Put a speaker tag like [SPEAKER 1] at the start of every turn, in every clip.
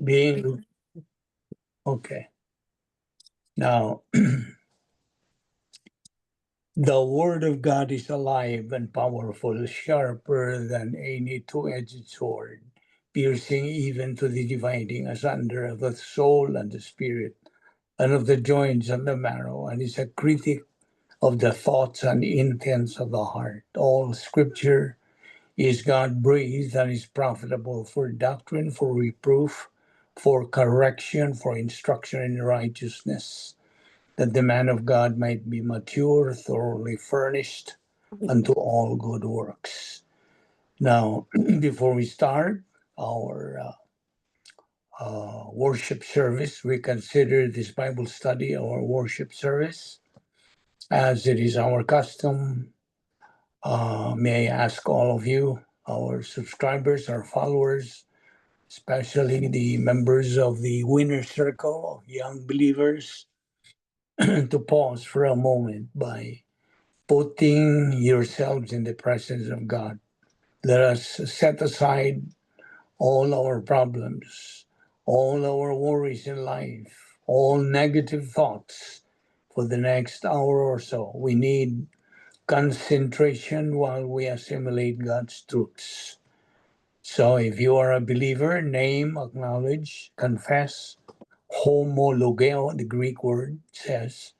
[SPEAKER 1] being okay. Now, the word of God is alive and powerful, sharper than any two-edged sword, piercing even to the dividing asunder of the soul and the spirit, and of the joints and the marrow, and is a critic of the thoughts and intents of the heart. All scripture is God-breathed and is profitable for doctrine, for reproof, for correction, for instruction in righteousness, that the man of God might be mature, thoroughly furnished unto all good works. Now, before we start our worship service, we consider this Bible study our worship service. As it is our custom, may I ask all of you, our subscribers, our followers, especially the members of the Winner Circle of Young Believers, to pause for a moment by putting yourselves in the presence of God. Let us set aside all our problems, all our worries in life, all negative thoughts for the next hour or so. We need concentration while we assimilate God's truths. So if you are a believer, name, acknowledge, confess, homologeo, the Greek word says,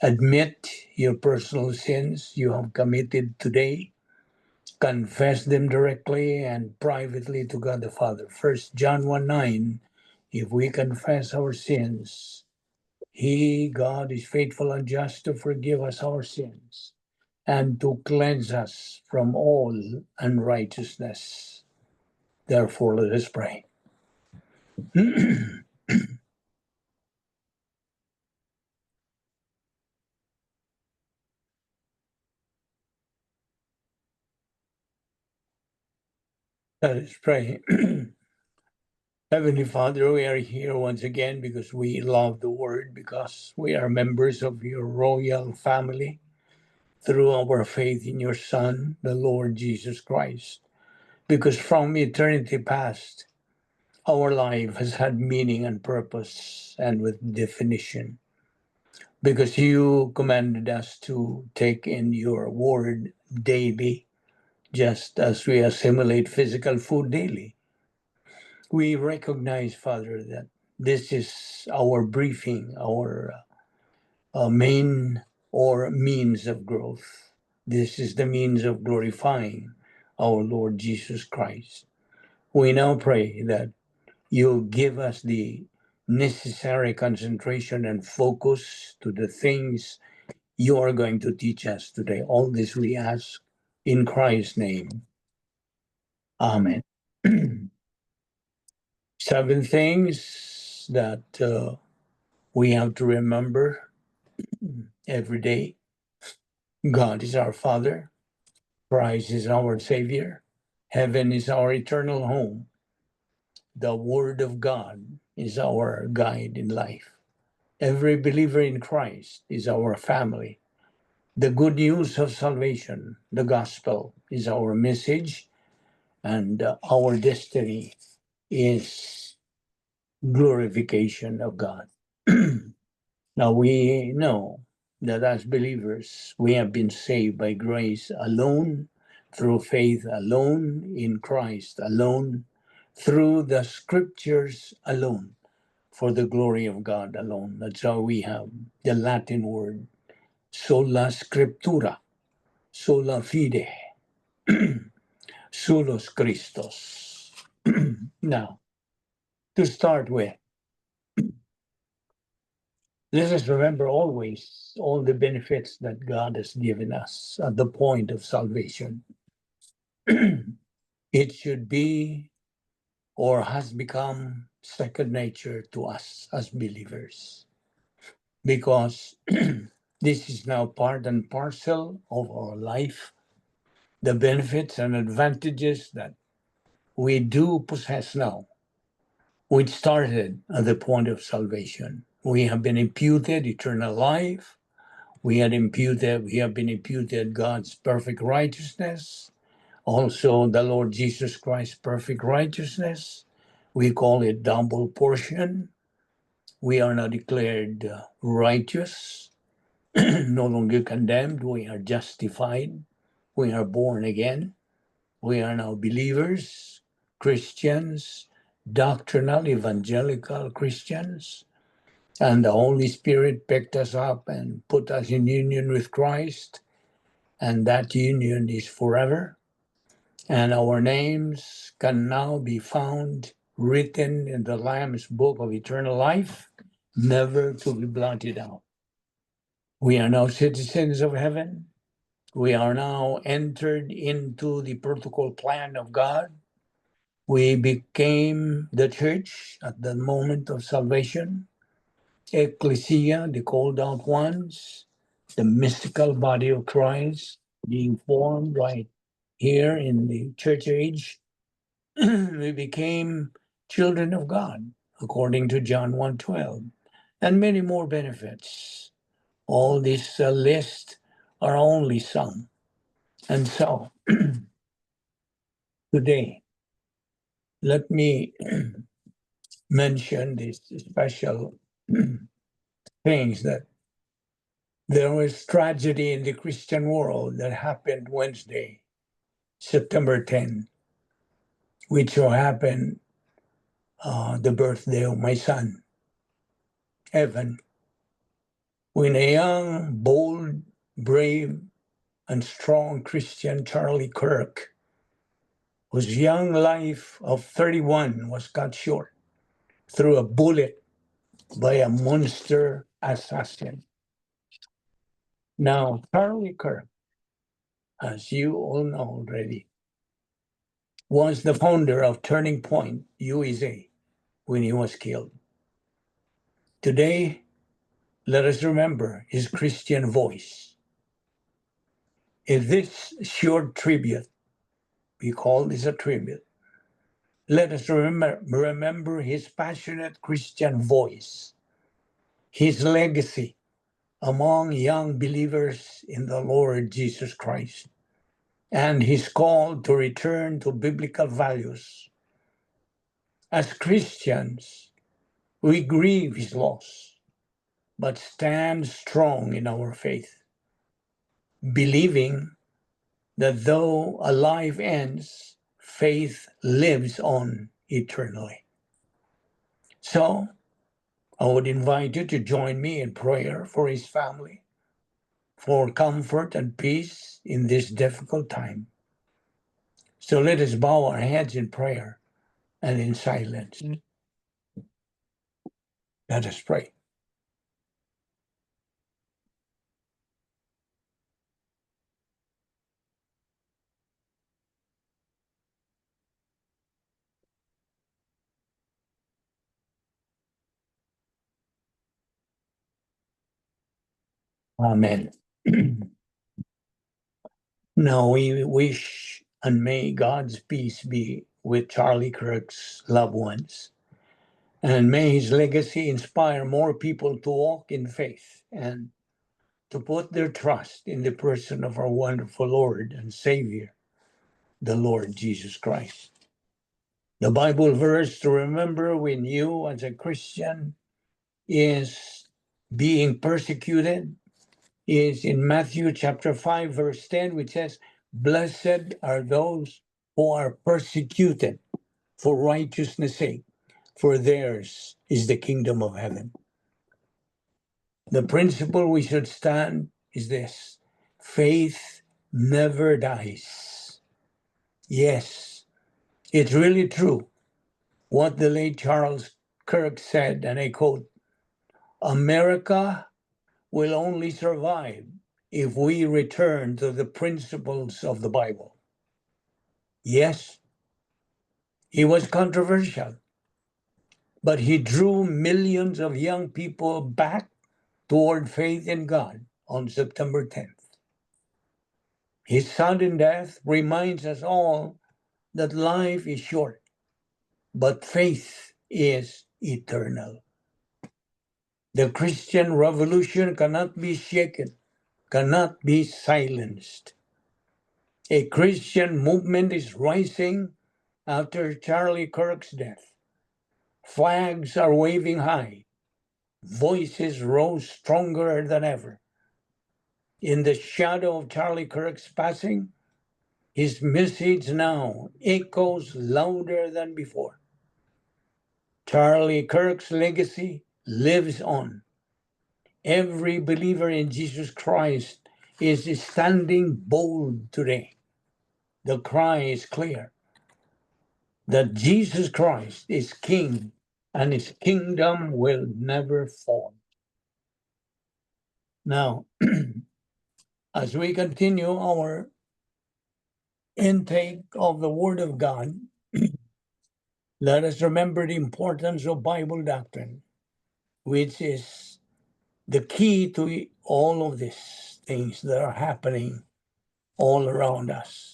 [SPEAKER 1] admit your personal sins you have committed today, confess them directly and privately to God the Father. 1 John 1:9, if we confess our sins, He, God, is faithful and just to forgive us our sins and to cleanse us from all unrighteousness. Therefore, let us pray. Let us pray. Heavenly Father, we are here once again because we love the Word, because we are members of your royal family through our faith in your Son, the Lord Jesus Christ. Because from eternity past, our life has had meaning and purpose and with definition. Because you commanded us to take in your Word daily, just as we assimilate physical food daily. We recognize, Father, that this is our briefing, our main or means of growth. This is the means of glorifying our Lord Jesus Christ. We now pray that you'll give us the necessary concentration and focus to the things you are going to teach us today. All this we ask in Christ's name. Amen. 7 things that we have to remember every day. God is our Father. Christ is our Savior. Heaven is our eternal home. The Word of God is our guide in life. Every believer in Christ is our family. The good news of salvation, the gospel, is our message, and our destiny is glorification of God. Now we know that as believers, we have been saved by grace alone, through faith alone, in Christ alone, through the scriptures alone, for the glory of God alone. That's how we have the Latin word sola scriptura, sola fide, solus Christus. Now, to start with, let us remember always all the benefits that God has given us at the point of salvation. It should be or has become second nature to us as believers, because this is now part and parcel of our life, the benefits and advantages that we do possess now, which started at the point of salvation. We have been imputed eternal life. We have been imputed God's perfect righteousness, also the Lord Jesus Christ's perfect righteousness. We call it double portion. We are now declared righteous, no longer condemned. We are justified. We are born again. We are now believers, Christians, doctrinal, evangelical Christians. And the Holy Spirit picked us up and put us in union with Christ. And that union is forever. And our names can now be found written in the Lamb's book of eternal life, never to be blotted out. We are now citizens of heaven. We are now entered into the protocol plan of God. We became the church at the moment of salvation, ecclesia, the called out ones, the mystical body of Christ being formed right here in the church age. We became children of God, according to John 1:12, and many more benefits. All this list are only some. And so, today, let me mention these special things that there was tragedy in the Christian world that happened Wednesday, September 10, which will happen the birthday of my son, Evan, when a young, bold, brave, and strong Christian, Charlie Kirk, whose young life of 31 was cut short through a bullet by a monster assassin. Now, Charlie Kirk, as you all know already, was the founder of Turning Point USA when he was killed. Today, let us remember his Christian voice. In this short tribute, we call this a tribute, let us remember his passionate Christian voice, his legacy among young believers in the Lord Jesus Christ, and his call to return to biblical values. As Christians, we grieve his loss, but stand strong in our faith, believing that though a life ends, faith lives on eternally. So, I would invite you to join me in prayer for his family, for comfort and peace in this difficult time. So let us bow our heads in prayer and in silence. Let us pray. Amen. Now we wish and may God's peace be with Charlie Kirk's loved ones. And may his legacy inspire more people to walk in faith and to put their trust in the person of our wonderful Lord and Savior, the Lord Jesus Christ. The Bible verse to remember when you, as a Christian, is being persecuted is in Matthew chapter 5, verse 10, which says, "Blessed are those who are persecuted for righteousness' sake, for theirs is the kingdom of heaven." The principle we should stand is this: faith never dies. Yes, it's really true what the late Charles Kirk said, and I quote, "America will only survive if we return to the principles of the Bible." Yes, he was controversial, but he drew millions of young people back toward faith in God on September 10th. His sudden death reminds us all that life is short, but faith is eternal. The Christian revolution cannot be shaken, cannot be silenced. A Christian movement is rising after Charlie Kirk's death, Flags are waving high. Voices rose stronger than ever. In the shadow of Charlie Kirk's passing, his message now echoes louder than before. Charlie Kirk's legacy lives on. Every believer in Jesus Christ is standing bold today. The cry is clear that Jesus Christ is King and his kingdom will never fall. Now, as we continue our intake of the Word of God, let us remember the importance of Bible doctrine, which is the key to all of these things that are happening all around us.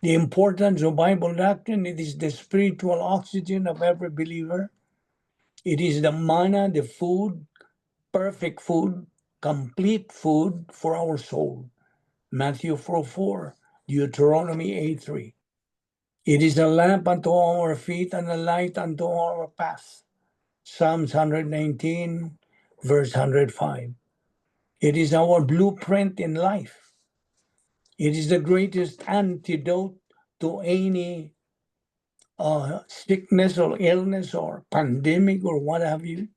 [SPEAKER 1] The importance of Bible doctrine, it is the spiritual oxygen of every believer. It is the manna, the food, perfect food, complete food for our soul. Matthew 4:4, Deuteronomy 8:3. It is a lamp unto our feet and a light unto our path. Psalms 119, verse 105. It is our blueprint in life. It is the greatest antidote to any sickness or illness or pandemic or what have you.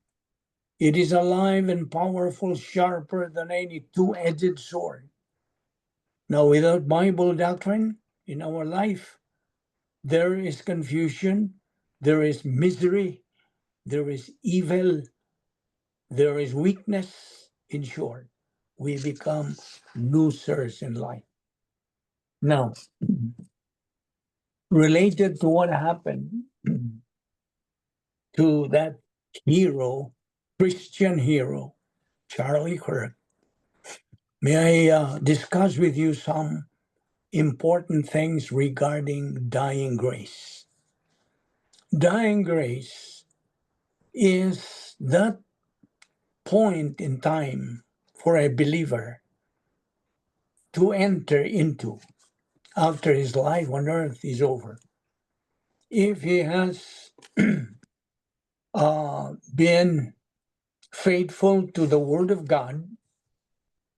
[SPEAKER 1] It is alive and powerful, sharper than any two-edged sword. Now, without Bible doctrine in our life, there is confusion, there is misery, there is evil, there is weakness. In short, we become losers in life. Now, related to what happened to that hero, Christian hero, Charlie Kirk, may I discuss with you some important things regarding dying grace. Dying grace is that point in time for a believer to enter into after his life on earth is over. If he has been faithful to the Word of God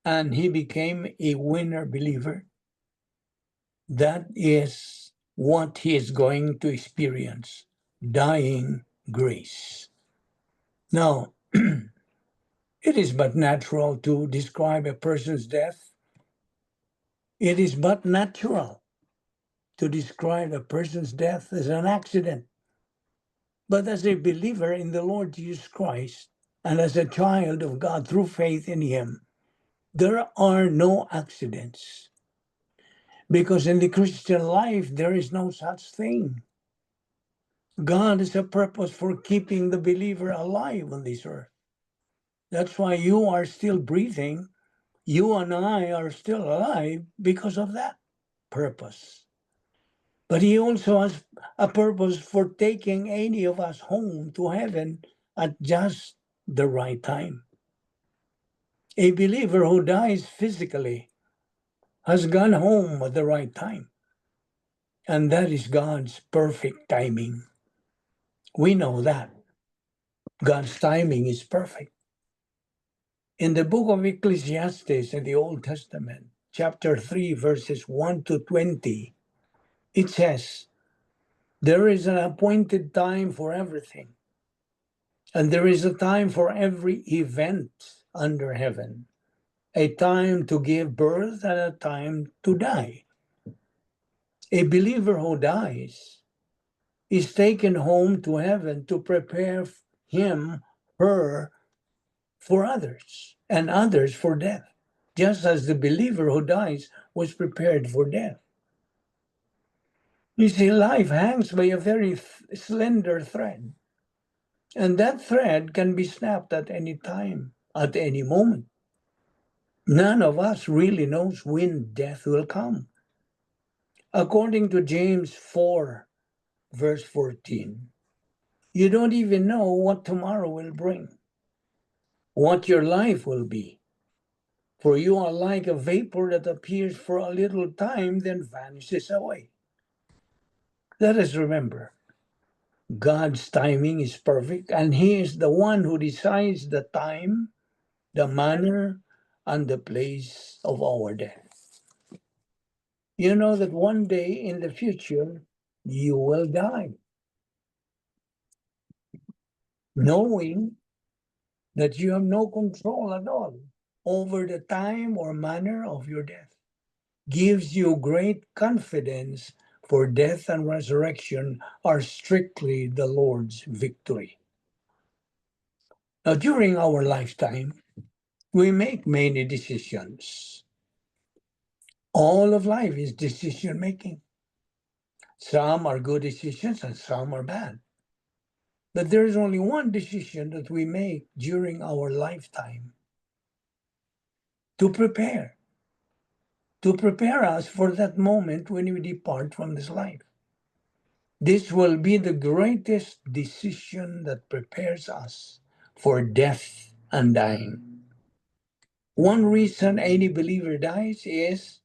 [SPEAKER 1] and he became a winner believer, that is what he is going to experience, dying grace. Now, it is but natural to describe a person's death. It is but natural to describe a person's death as an accident. But as a believer in the Lord Jesus Christ and as a child of God through faith in Him, there are no accidents. Because in the Christian life, there is no such thing. God has a purpose for keeping the believer alive on this earth. That's why you are still breathing. You and I are still alive because of that purpose. But He also has a purpose for taking any of us home to heaven at just the right time. A believer who dies physically has gone home at the right time. And that is God's perfect timing. We know that. God's timing is perfect. In the book of Ecclesiastes in the Old Testament, chapter 3, verses 1 to 20, it says, there is an appointed time for everything, and there is a time for every event under heaven, a time to give birth and a time to die. A believer who dies is taken home to heaven to prepare him, her, for others, and others for death, just as the believer who dies was prepared for death. You see, life hangs by a very slender thread, and that thread can be snapped at any time, at any moment. None of us really knows when death will come. According to James 4, verse 14, you don't even know what tomorrow will bring, what your life will be. For you are like a vapor that appears for a little time, then vanishes away. Let us remember, God's timing is perfect, and He is the one who decides the time, the manner, and the place of our death. You know that one day in the future, you will die, knowing that you have no control at all over the time or manner of your death. Gives you great confidence, for death and resurrection are strictly the Lord's victory. Now, during our lifetime, we make many decisions. All of life is decision making. Some are good decisions and some are bad. But there is only one decision that we make during our lifetime to prepare us for that moment when we depart from this life. This will be the greatest decision that prepares us for death and dying. One reason any believer dies is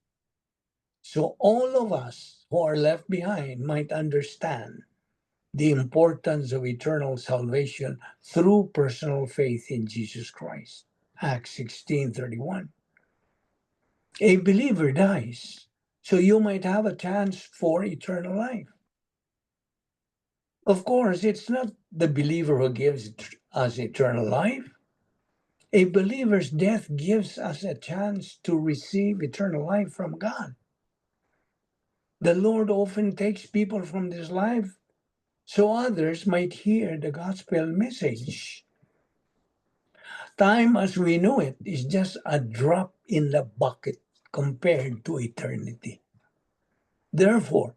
[SPEAKER 1] so all of us who are left behind might understand the importance of eternal salvation through personal faith in Jesus Christ. Acts 16:31. A believer dies, so you might have a chance for eternal life. Of course, it's not the believer who gives us eternal life. A believer's death gives us a chance to receive eternal life from God. The Lord often takes people from this life so others might hear the gospel message. Time as we know it is just a drop in the bucket compared to eternity. Therefore,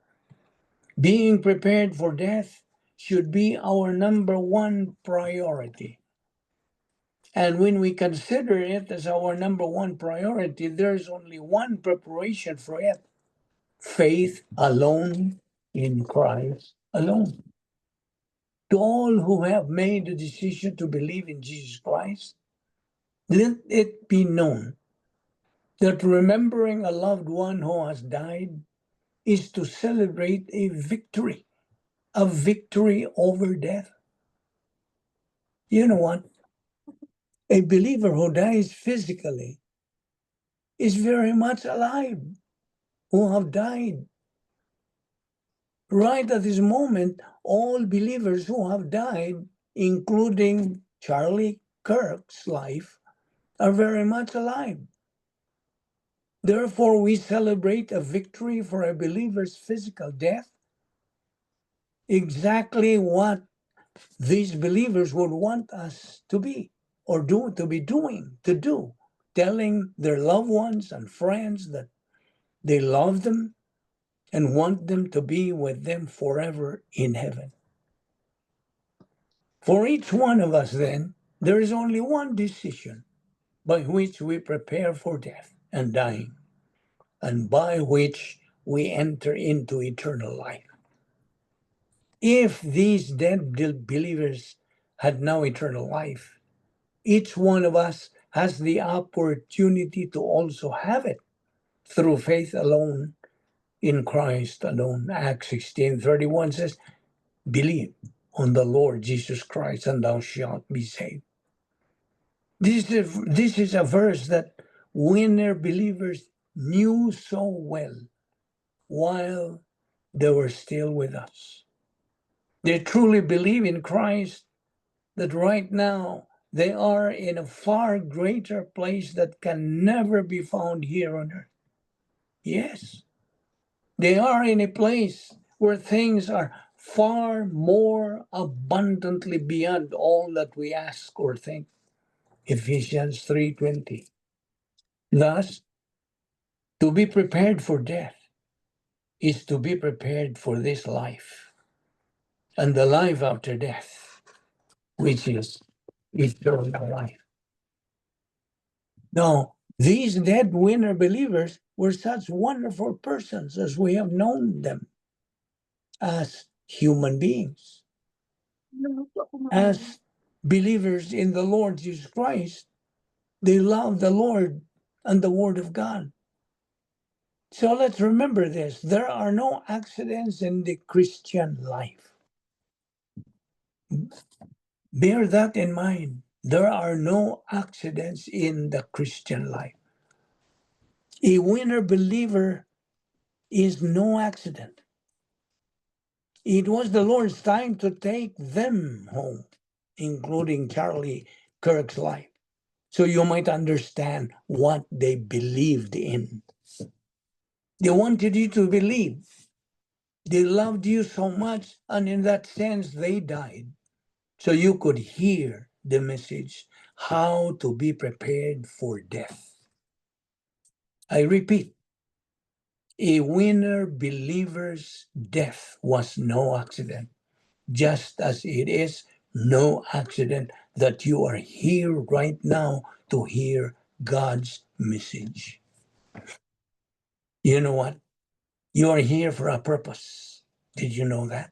[SPEAKER 1] being prepared for death should be our number one priority. And when we consider it as our number one priority, there's only one preparation for it: faith alone in Christ alone. To all who have made the decision to believe in Jesus Christ, let it be known that remembering a loved one who has died is to celebrate a victory over death. You know what? A believer who dies physically is very much alive, who have died. Right at this moment, all believers who have died, including Charlie Kirk's life, are very much alive. Therefore, we celebrate a victory for a believer's physical death, exactly what these believers would want us to be or to do, telling their loved ones and friends that they love them and want them to be with them forever in heaven. For each one of us, then, there is only one decision by which we prepare for death and dying, and by which we enter into eternal life. If these dead believers had now eternal life, each one of us has the opportunity to also have it through faith alone in Christ alone. Acts 16:31 says, believe on the Lord Jesus Christ and thou shalt be saved. This is a verse that winner believers knew so well while they were still with us. They truly believe in Christ that right now they are in a far greater place that can never be found here on earth. Yes, they are in a place where things are far more abundantly beyond all that we ask or think. Ephesians 3:20. Thus, to be prepared for death is to be prepared for this life and the life after death, which is eternal life. Now, these dead winner believers were such wonderful persons as we have known them as human beings. As believers in the Lord Jesus Christ, they love the Lord and the Word of God. So let's remember this: there are no accidents in the Christian life. Bear that in mind. There are no accidents in the Christian life. A winner believer is no accident. It was the Lord's time to take them home, including Charlie Kirk's life, so you might understand what they believed in. They wanted you to believe. They loved you so much, and in that sense, they died. So you could hear the message, how to be prepared for death. I repeat, a winner believer's death was no accident, just as it is no accident that you are here right now to hear God's message. You know what? You are here for a purpose. Did you know that?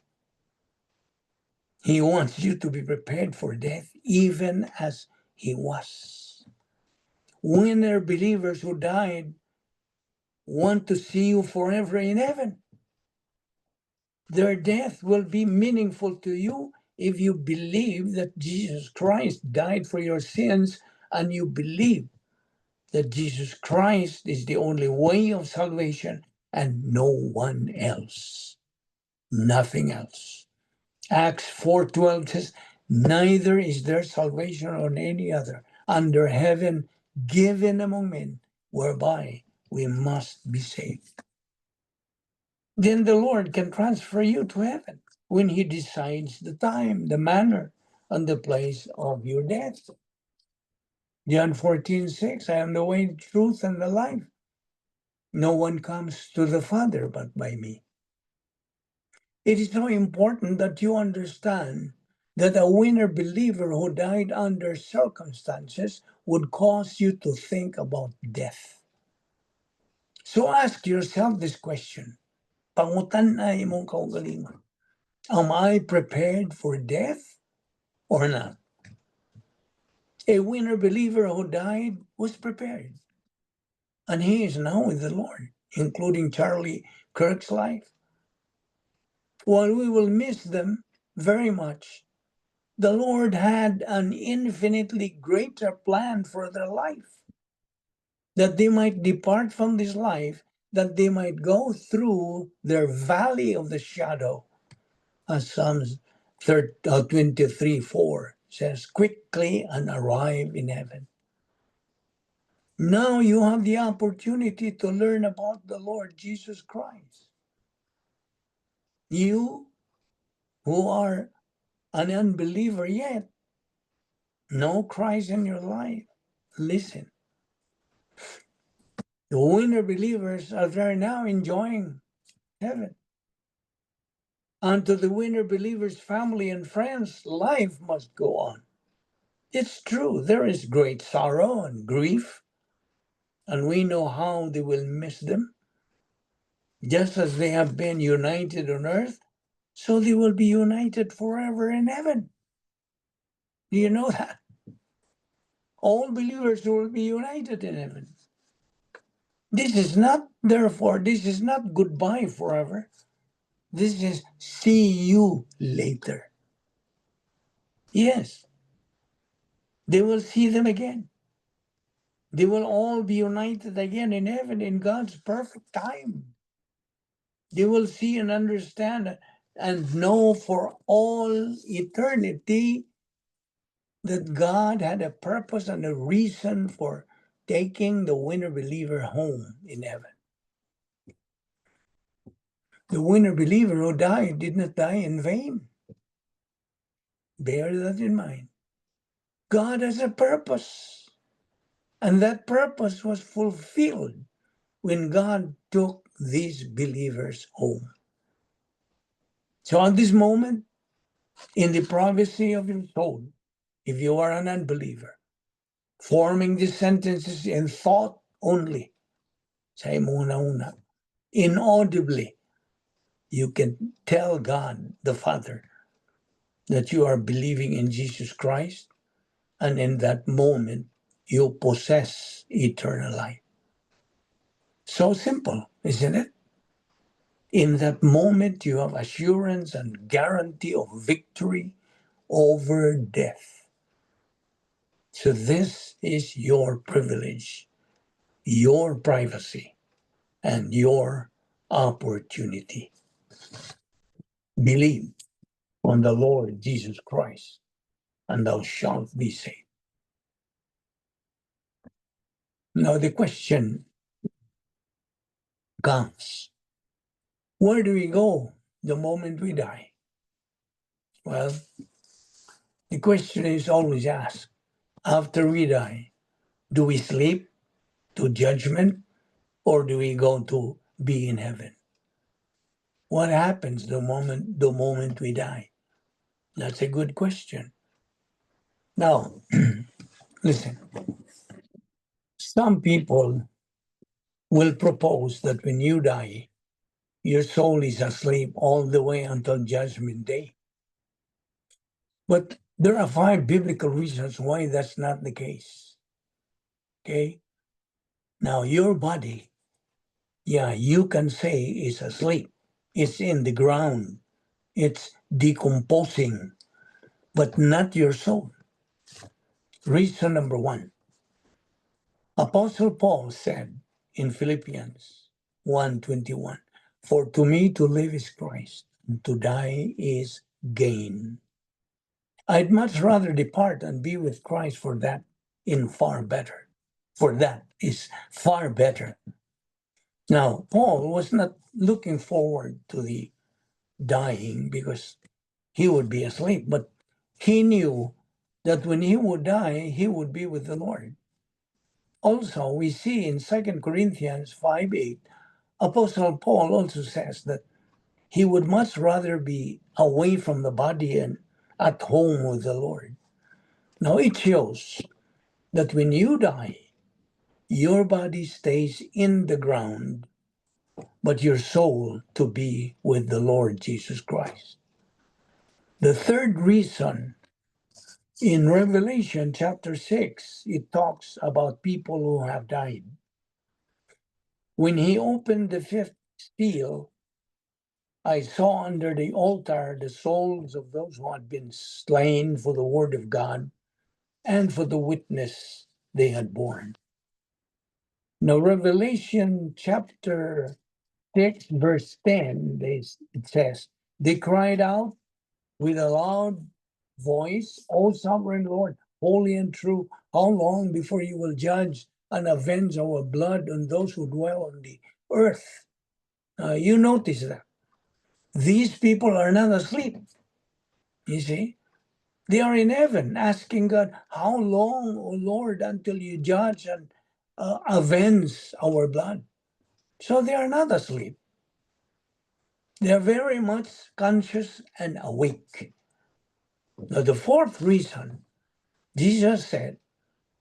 [SPEAKER 1] He wants you to be prepared for death, even as he was. Winner believers who died want to see you forever in heaven. Their death will be meaningful to you if you believe that Jesus Christ died for your sins and you believe that Jesus Christ is the only way of salvation and no one else. Nothing else. Acts 4:12 says, neither is there salvation on any other under heaven given among men whereby we must be saved. Then the Lord can transfer you to heaven when he decides the time, the manner, and the place of your death. John 14:6, I am the way, the truth, and the life. No one comes to the Father but by me. It is so important that you understand that a winner believer who died under circumstances would cause you to think about death. So ask yourself this question. Pangutan na imong kaugalingon. Am I prepared for death or not? A winner believer who died was prepared. And he is now with the Lord, including Charlie Kirk's life. While we will miss them very much, the Lord had an infinitely greater plan for their life. That they might depart from this life, that they might go through their valley of the shadow, as Psalms 23:4 says, quickly and arrive in heaven. Now you have the opportunity to learn about the Lord Jesus Christ. You who are an unbeliever yet, know Christ in your life, listen. The winner believers are there now enjoying heaven. And to the winner believers' family and friends, life must go on. It's true, there is great sorrow and grief, and we know how they will miss them. Just as they have been united on earth, so they will be united forever in heaven. Do you know that? All believers will be united in heaven. This is not, therefore, this is not goodbye forever. This is see you later. Yes, they will see them again. They will all be united again in heaven in God's perfect time. They will see and understand and know for all eternity that God had a purpose and a reason for taking the winner believer home in heaven. The winner believer who died did not die in vain. Bear that in mind. God has a purpose, and that purpose was fulfilled when God took these believers home. So at this moment, in the privacy of your soul, if you are an unbeliever, forming these sentences in thought only, say muna, inaudibly, you can tell God the Father that you are believing in Jesus Christ, and in that moment, you possess eternal life. So simple, isn't it? In that moment, you have assurance and guarantee of victory over death. So this is your privilege, your privacy, and your opportunity. Believe on the Lord Jesus Christ, and thou shalt be saved. Now the question comes, where do we go the moment we die? Well, the question is always asked, after we die, do we sleep to judgment, or do we go to be in heaven? What happens the moment we die? That's a good question. Now, listen, some people will propose that when you die, your soul is asleep all the way until Judgment Day. But there are 5 biblical reasons why that's not the case. Okay? Now, your body, yeah, you can say is asleep. It's in the ground. It's decomposing, but not your soul. Reason number 1. Apostle Paul said in Philippians 1:21, "For to me to live is Christ, and to die is gain. I'd much rather depart and be with Christ, for that is far better." Now, Paul was not looking forward to the dying because he would be asleep, but he knew that when he would die, he would be with the Lord. Also, we see in 2 Corinthians 5:8, Apostle Paul also says that he would much rather be away from the body and at home with the Lord. Now, it shows that when you die, your body stays in the ground, but your soul to be with the Lord Jesus Christ. The third reason, in Revelation chapter 6, it talks about people who have died. When he opened the 5th seal, I saw under the altar the souls of those who had been slain for the word of God and for the witness they had borne. Now, Revelation chapter 6, verse 10, it says, "They cried out with a loud voice, O sovereign Lord, holy and true, how long before you will judge and avenge our blood on those who dwell on the earth?" You notice that. These people are not asleep. You see? They are in heaven asking God, "How long, O Lord, until you judge and avenge our blood?" So they are not asleep. They are very much conscious and awake. Now, the fourth reason, Jesus said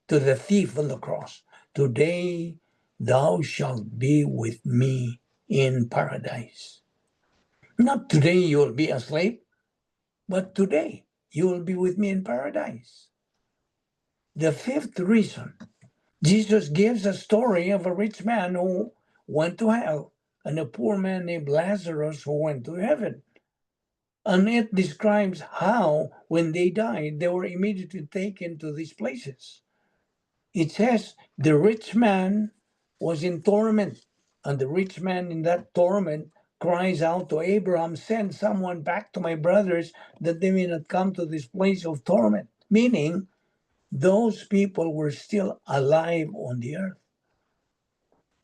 [SPEAKER 1] to the thief on the cross, "Today thou shalt be with me in paradise." Not today you will be asleep, but today you will be with me in paradise. The fifth reason, Jesus gives a story of a rich man who went to hell and a poor man named Lazarus who went to heaven. And it describes how, when they died, they were immediately taken to these places. It says the rich man was in torment, and the rich man in that torment cries out to Abraham, "Send someone back to my brothers that they may not come to this place of torment." Meaning, those people were still alive on the earth.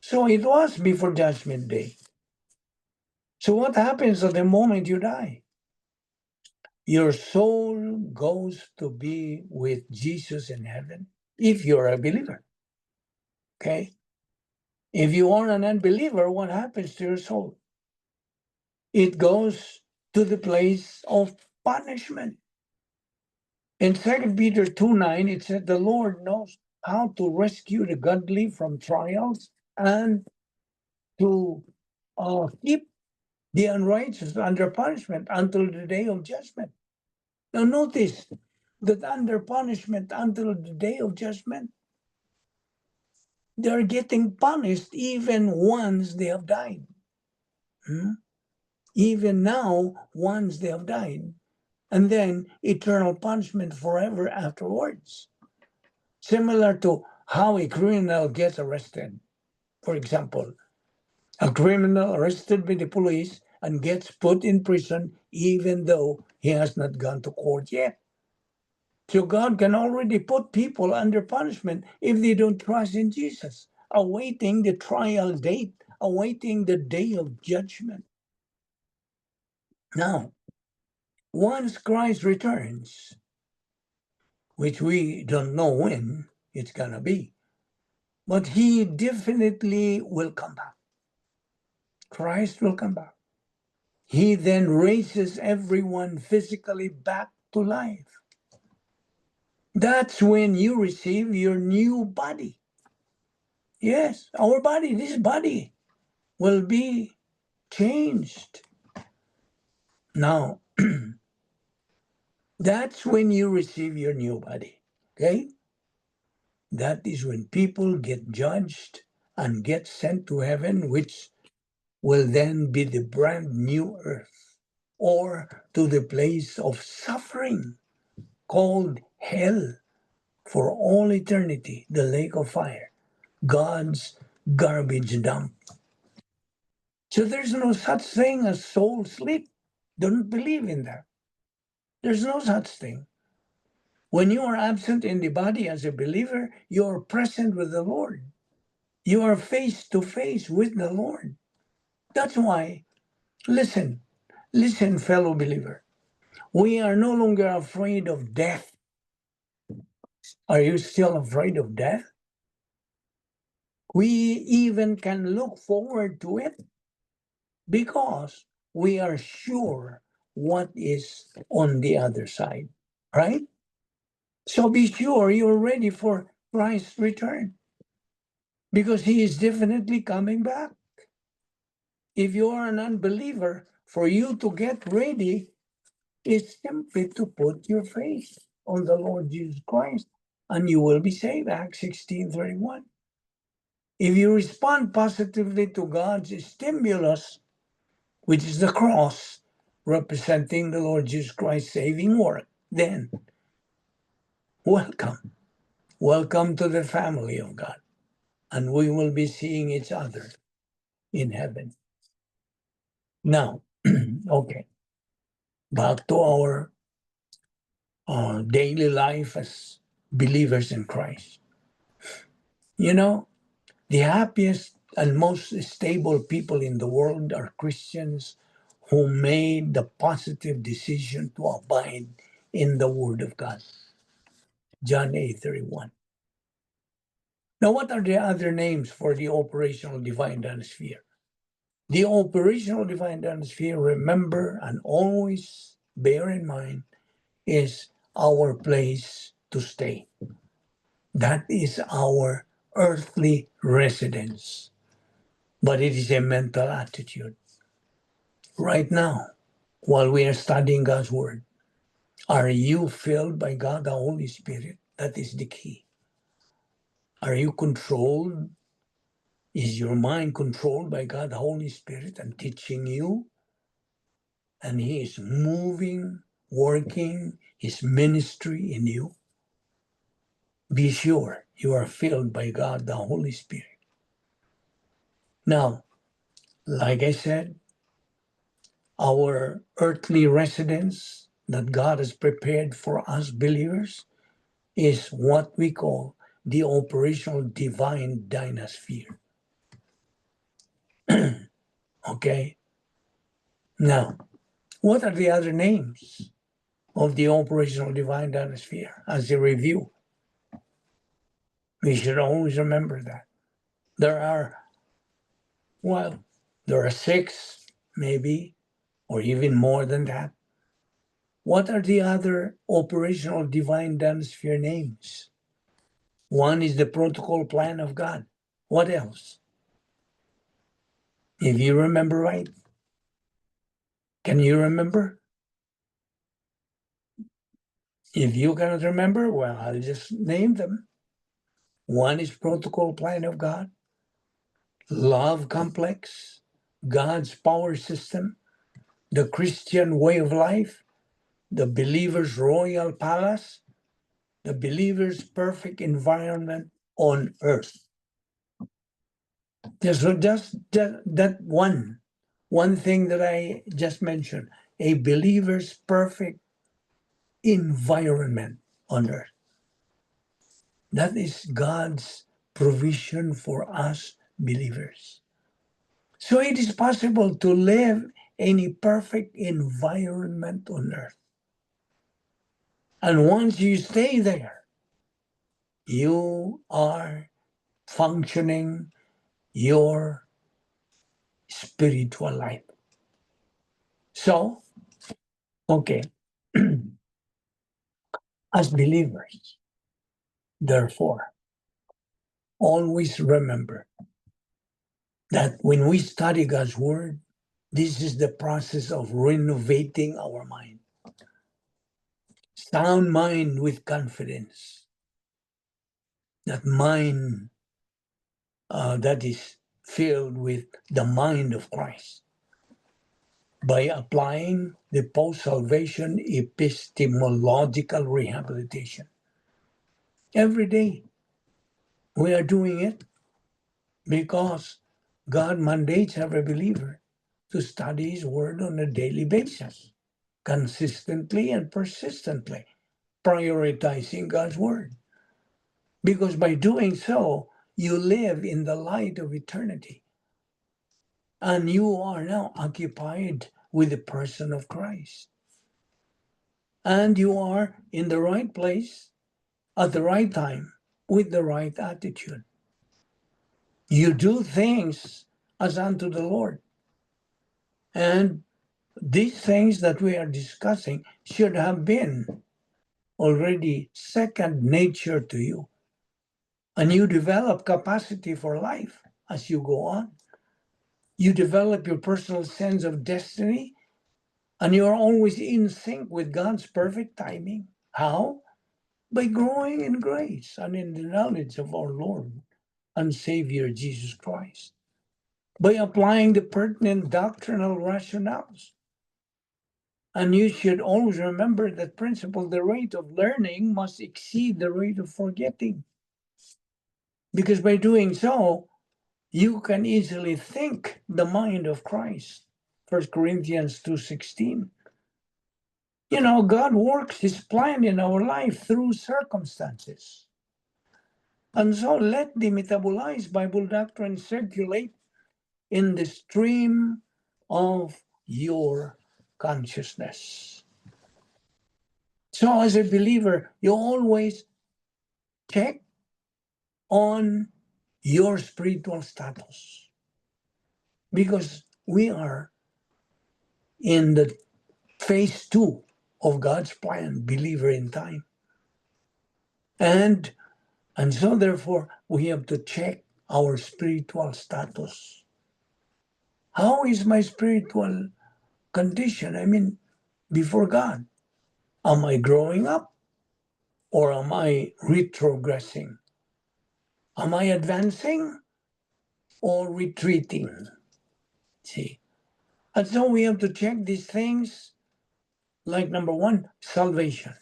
[SPEAKER 1] So it was before Judgment Day. So what happens at the moment you die? Your soul goes to be with Jesus in heaven if you're a believer. Okay? If you are an unbeliever, what happens to your soul? It goes to the place of punishment. In 2 Peter 2:9, it said, "The Lord knows how to rescue the godly from trials and to keep the unrighteous under punishment until the day of judgment." Now notice that under punishment until the day of judgment, they're getting punished even once they have died. Even now, once they have died, and then eternal punishment forever afterwards. Similar to how a criminal gets arrested. For example, a criminal arrested by the police and gets put in prison even though he has not gone to court yet. So God can already put people under punishment if they don't trust in Jesus, awaiting the trial date, awaiting the day of judgment. Now, once Christ returns, which we don't know when it's going to be, but he definitely will come back. Christ will come back. He then raises everyone physically back to life. That's when you receive your new body. Yes, our body, this body, will be changed. Now, that's when you receive your new body. Okay? That is when people get judged and get sent to heaven, which will then be the brand new earth, or to the place of suffering called hell for all eternity, the lake of fire, God's garbage dump. So there's no such thing as soul sleep. Don't believe in that. There's no such thing. When you are absent in the body as a believer, you are present with the Lord. You are face to face with the Lord. That's why, listen, fellow believer. We are no longer afraid of death. Are you still afraid of death? We even can look forward to it because we are sure what is on the other side, right? So be sure you're ready for Christ's return because he is definitely coming back. If you are an unbeliever, for you to get ready is simply to put your faith on the Lord Jesus Christ and you will be saved. Acts 16:31. If you respond positively to God's stimulus, which is the cross, representing the Lord Jesus Christ's saving work, then welcome. Welcome to the family of God. And we will be seeing each other in heaven. Now, okay, back to our daily life as believers in Christ. You know, the happiest and most stable people in the world are Christians who made the positive decision to abide in the Word of God. John 8:31. Now, what are the other names for the operational divine dynasphere? The operational divine dynasphere, remember and always bear in mind, is our place to stay. That is our earthly residence. But it is a mental attitude. Right now, while we are studying God's Word, are you filled by God the Holy Spirit? That is the key. Are you controlled? Is your mind controlled by God the Holy Spirit and teaching you? And He is moving, working His ministry in you? Be sure you are filled by God the Holy Spirit. Now, like I said, our earthly residence that God has prepared for us believers is what we call the operational divine dynasphere. Okay? Now, what are the other names of the operational divine dynasphere? As a review, we should always remember that. There are 6, maybe, or even more than that. What are the other operational divine dynasphere names? One is the protocol plan of God. What else? If you remember right, can you remember? If you cannot remember, well, I'll just name them. One is protocol plan of God, love complex, God's power system, the Christian way of life, the believer's royal palace, the believer's perfect environment on earth. So just that one thing that I just mentioned, a believer's perfect environment on earth. That is God's provision for us believers. So it is possible to live in a perfect environment on earth. And once you stay there, you are functioning your spiritual life. So, okay, as believers, therefore, always remember that when we study God's Word, this is the process of renovating our mind. Sound mind with confidence. That mind that is filled with the mind of Christ. By applying the post-salvation epistemological rehabilitation. Every day we are doing it because God mandates every believer to study His Word on a daily basis, consistently and persistently, prioritizing God's Word. Because by doing so, you live in the light of eternity. And you are now occupied with the person of Christ. And you are in the right place at the right time with the right attitude. You do things as unto the Lord. And these things that we are discussing should have been already second nature to you. And you develop capacity for life as you go on. You develop your personal sense of destiny, and you are always in sync with God's perfect timing. How? By growing in grace and in the knowledge of our Lord and Savior Jesus Christ. By applying the pertinent doctrinal rationales. And you should always remember that principle: the rate of learning must exceed the rate of forgetting. Because by doing so, you can easily think the mind of Christ. 1 Corinthians 2:16. You know, God works His plan in our life through circumstances. And so let the metabolized Bible doctrine circulate in the stream of your consciousness. So as a believer, you always check on your spiritual status. Because we are in the phase 2 of God's plan, believer in time. And so therefore, we have to check our spiritual status. How is my spiritual condition? I mean, before God. Am I growing up or am I retrogressing? Am I advancing or retreating? See? And so we have to check these things, like number 1, salvation.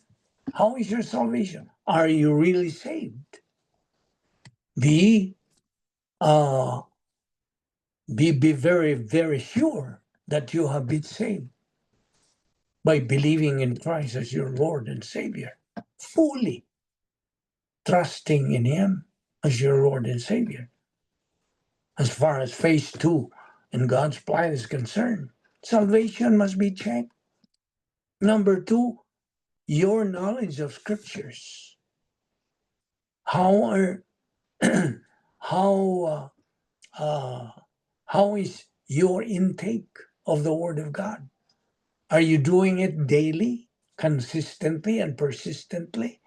[SPEAKER 1] How is your salvation? Are you really saved? Be very, very sure that you have been saved by believing in Christ as your Lord and Savior, fully trusting in Him as your Lord and Savior. As far as phase 2 in God's plan is concerned, salvation must be checked. Number 2, your knowledge of scriptures. How is your intake of the Word of God? Are you doing it daily, consistently, and persistently?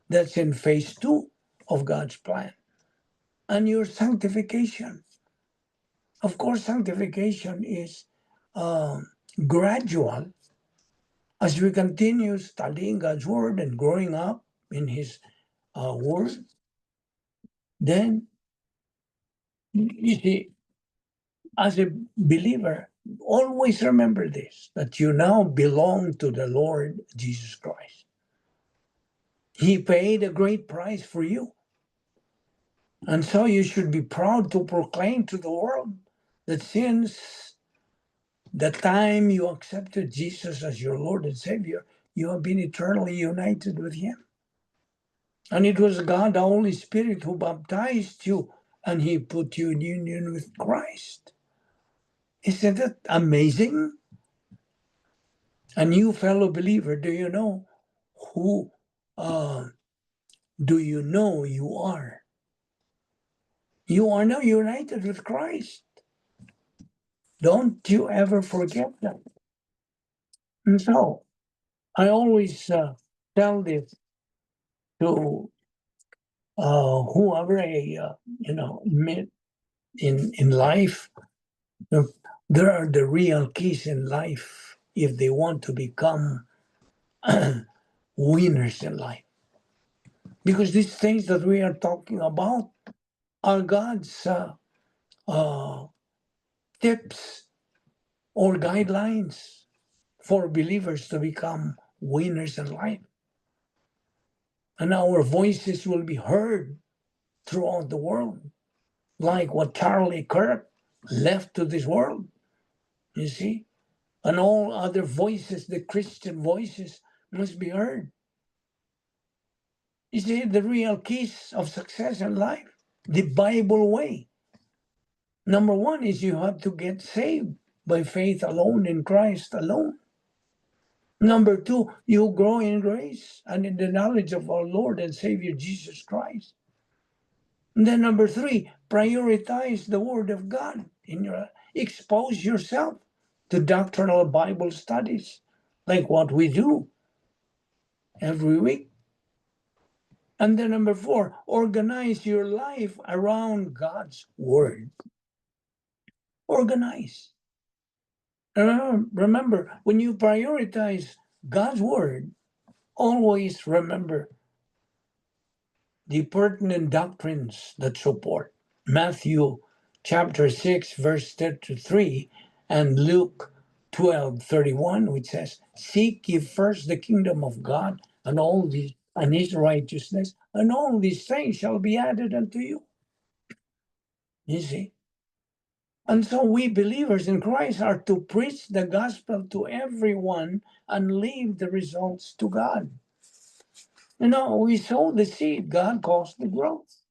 [SPEAKER 1] That's in phase 2 of God's plan. And your sanctification. Of course, sanctification is gradual. As we continue studying God's Word and growing up in His Word, then you see, as a believer, always remember this, that you now belong to the Lord Jesus Christ. He paid a great price for you. And so you should be proud to proclaim to the world that since the time you accepted Jesus as your Lord and Savior, you have been eternally united with Him. And it was God, the Holy Spirit, who baptized you, and He put you in union with Christ. Isn't that amazing? And you, fellow believer, do you know who do you know you are? You are now united with Christ. Don't you ever forget that. And so I always tell this to whoever I meet in life. There are the real keys in life if they want to become winners in life. Because these things that we are talking about are God's tips or guidelines for believers to become winners in life. And our voices will be heard throughout the world, like what Charlie Kirk left to this world, you see? And all other voices, the Christian voices, must be heard. You see, the real keys of success in life, the Bible way. Number one is you have to get saved by faith alone in Christ alone. Number two, you grow in grace and in the knowledge of our Lord and Savior Jesus Christ. And then number three, prioritize the Word of God expose yourself to doctrinal Bible studies, like what we do every week. And then number four, organize your life around God's Word. Organize. Remember, when you prioritize God's Word, always remember the pertinent doctrines that support Matthew chapter 6, verse 33, and Luke 12:31, which says, "Seek ye first the kingdom of God and his righteousness, and all these things shall be added unto you." You see? And so we believers in Christ are to preach the gospel to everyone and leave the results to God. We sow the seed, God calls the growth.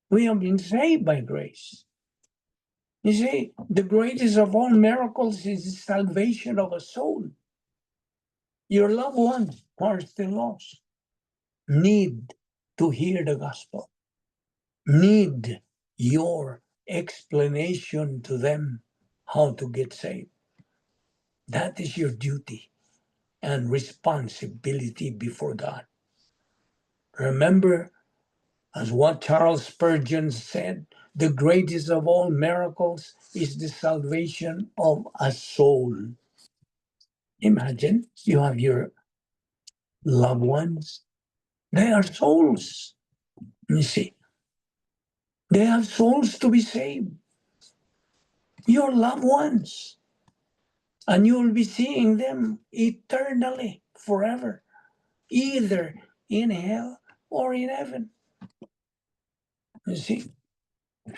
[SPEAKER 1] We have been saved by grace. You see, the greatest of all miracles is the salvation of a soul. Your loved ones who are still lost need to hear the gospel, need your explanation to them how to get saved. That is your duty and responsibility before God. Remember, as what Charles Spurgeon said, the greatest of all miracles is the salvation of a soul. Imagine you have your loved ones. They are souls. You see, they have souls to be saved. Your loved ones. And you will be seeing them eternally, forever, either in hell or in heaven. You see?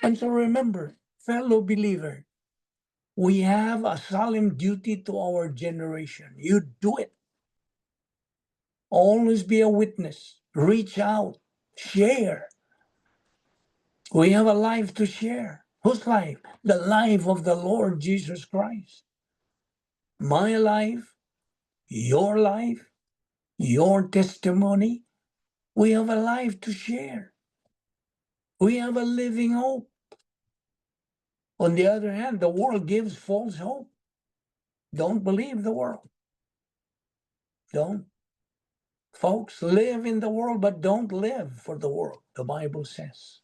[SPEAKER 1] And so remember, fellow believer, we have a solemn duty to our generation. You do it. Always be a witness. Reach out. Share. We have a life to share. Whose life? The life of the Lord Jesus Christ. My life, your testimony. We have a life to share. We have a living hope. On the other hand, the world gives false hope. Don't believe the world. Don't. Folks, live in the world, but don't live for the world, the Bible says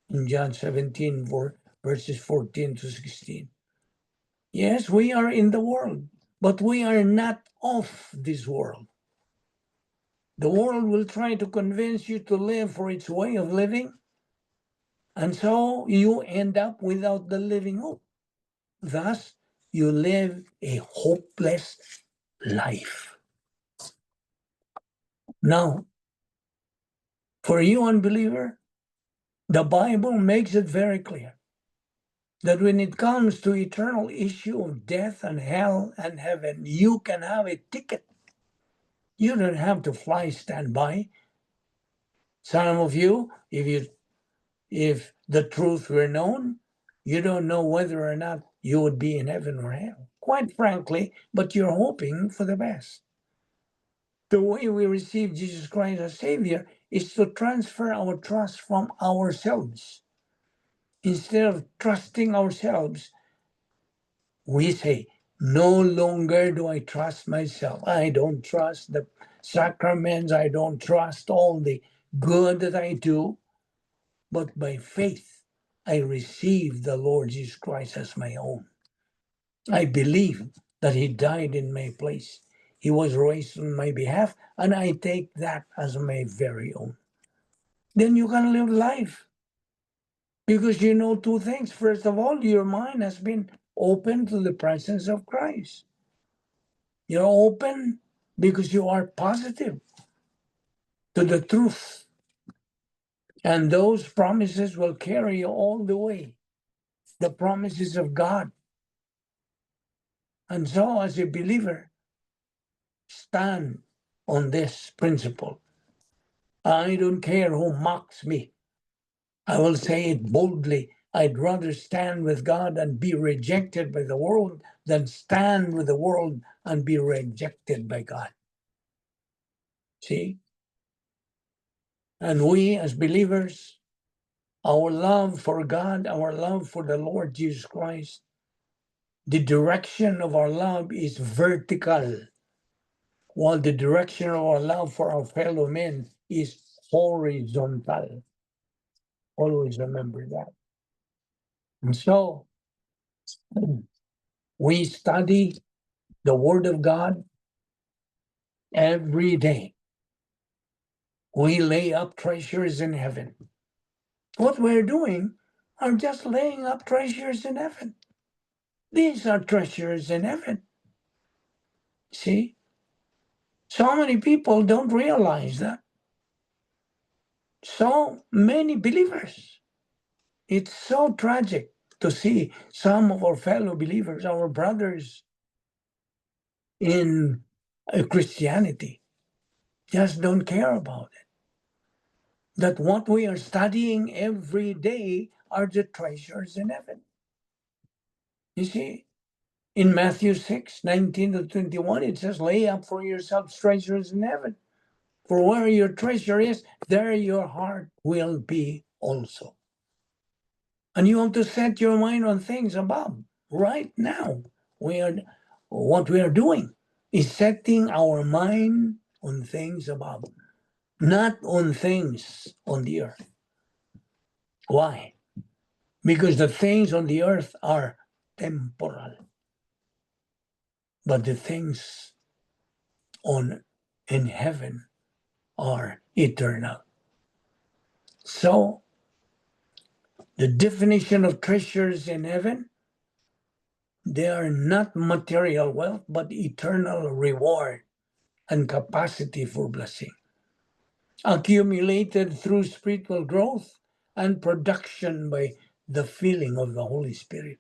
[SPEAKER 1] in John 17, verses 14 to 16. Yes, we are in the world, but we are not of this world. The world will try to convince you to live for its way of living, and so you end up without the living hope. Thus, you live a hopeless life. Now, for you, unbeliever, the Bible makes it very clear that when it comes to eternal issue of death and hell and heaven, you can have a ticket. You don't have to fly standby. Some of you, if the truth were known, you don't know whether or not you would be in heaven or hell, quite frankly, but you're hoping for the best. The way we receive Jesus Christ as Savior is to transfer our trust from ourselves. Instead of trusting ourselves, we say, no longer do I trust myself. I don't trust the sacraments. I don't trust all the good that I do. But by faith, I receive the Lord Jesus Christ as my own. I believe that He died in my place. He was raised on my behalf, and I take that as my very own. Then you can live life. Because you know two things. First of all, your mind has been open to the presence of Christ. You're open because you are positive to the truth. And those promises will carry you all the way. The promises of God. And so, as a believer, stand on this principle. I don't care who mocks me. I will say it boldly. I'd rather stand with God and be rejected by the world than stand with the world and be rejected by God. See? And we as believers, our love for God, our love for the Lord Jesus Christ, the direction of our love is vertical, while the direction of our love for our fellow men is horizontal. Always remember that. And so we study the Word of God every day. We lay up treasures in heaven. What we're doing are just laying up treasures in heaven. These are treasures in heaven. See? So many people don't realize that. So many believers. It's so tragic to see some of our fellow believers, our brothers in Christianity, just don't care about it. That what we are studying every day are the treasures in heaven. You see, in Matthew 6:19-21, it says, lay up for yourselves treasures in heaven. For where your treasure is, there your heart will be also. And you have to set your mind on things above. Right now, what we are doing is setting our mind on things above, not on things on the earth. Why? Because the things on the earth are temporal, but the things in heaven are eternal. So, the definition of treasures in heaven, they are not material wealth, but eternal reward and capacity for blessing, accumulated through spiritual growth and production by the filling of the Holy Spirit.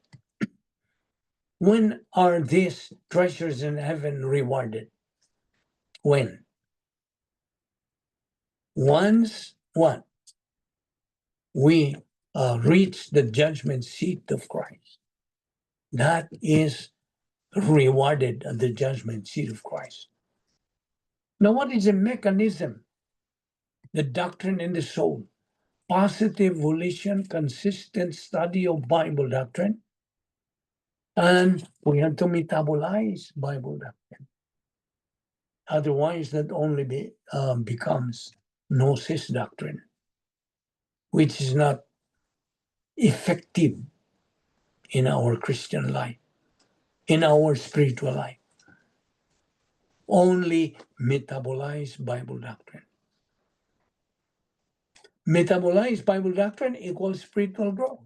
[SPEAKER 1] When are these treasures in heaven rewarded? When? Once what? We reach the judgment seat of Christ. That is rewarded at the judgment seat of Christ. Now, what is the mechanism? The doctrine in the soul, positive volition, consistent study of Bible doctrine, and we have to metabolize Bible doctrine. Otherwise, that only becomes gnosis doctrine, which is not effective in our Christian life, in our spiritual life. Only metabolize Bible doctrine. Metabolize Bible doctrine equals spiritual growth.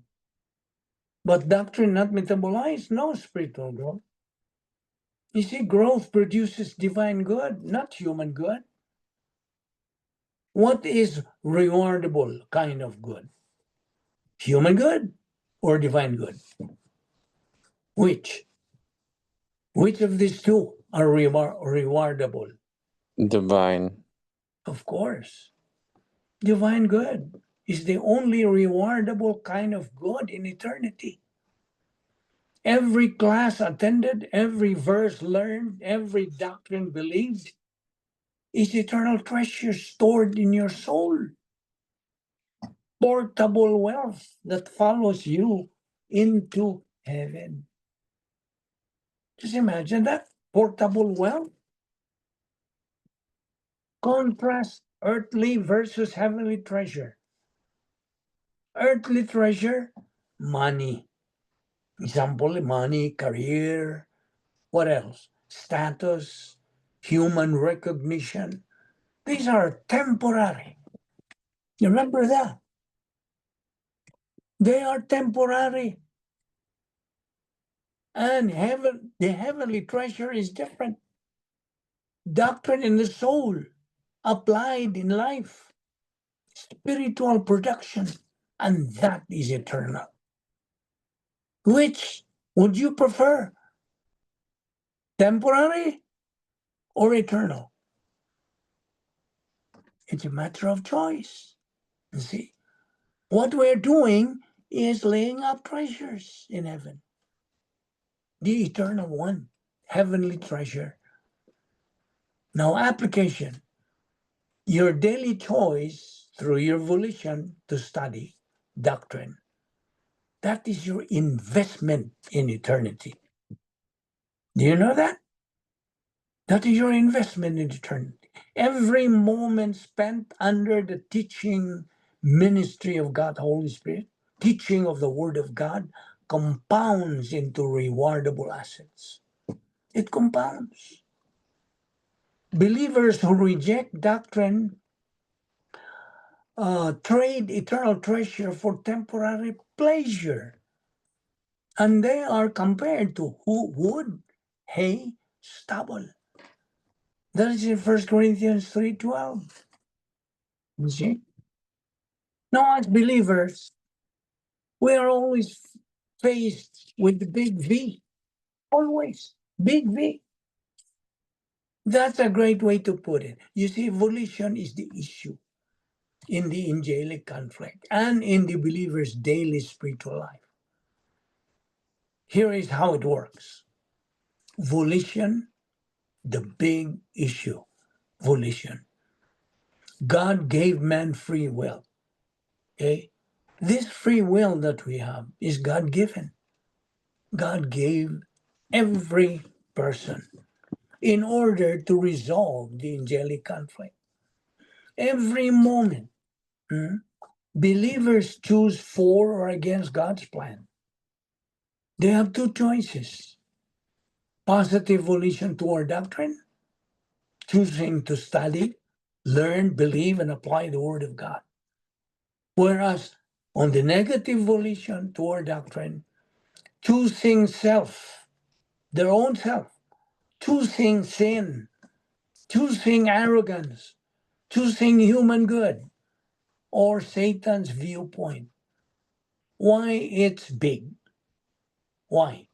[SPEAKER 1] But doctrine not metabolized, no spiritual growth. You see, growth produces divine good, not human good. What is rewardable kind of good? Human good or divine good? Which? Which of these two are rewardable?
[SPEAKER 2] Divine.
[SPEAKER 1] Of course. Divine good is the only rewardable kind of good in eternity. Every class attended, every verse learned, every doctrine believed is eternal treasure stored in your soul. Portable wealth that follows you into heaven. Just imagine that portable wealth. Contrast earthly versus heavenly treasure. Earthly treasure, money. Example, money, career, what else? Status, human recognition. These are temporary. You remember that? They are temporary. And the heavenly treasure is different. Doctrine in the soul, applied in life, spiritual production, and that is eternal. Which would you prefer? Temporary or eternal? It's a matter of choice. You see, what we're doing is laying up treasures in heaven. The eternal one, heavenly treasure. Now, application. Your daily choice through your volition to study doctrine. That is your investment in eternity. Do you know that? That is your investment in eternity. Every moment spent under the teaching ministry of God, Holy Spirit, teaching of the Word of God, compounds into rewardable assets. It compounds. Believers who reject doctrine trade eternal treasure for temporary pleasure. And they are compared to wood, hay, stubble. That is in 1 Corinthians 3:12. You see? Now, as believers, we are always faced with the big V. Always. Big V. That's a great way to put it. You see, volition is the issue in the angelic conflict and in the believer's daily spiritual life. Here is how it works. Volition, the big issue. Volition. God gave man free will. Okay? This free will that we have is God given. God gave every person in order to resolve the angelic conflict. Every moment, believers choose for or against God's plan. They have two choices: positive volition toward doctrine, choosing to study, learn, believe, and apply the Word of God. Whereas on the negative volition toward doctrine, choosing self, their own self, choosing sin, choosing arrogance, choosing human good, or Satan's viewpoint. Why it's big? Why?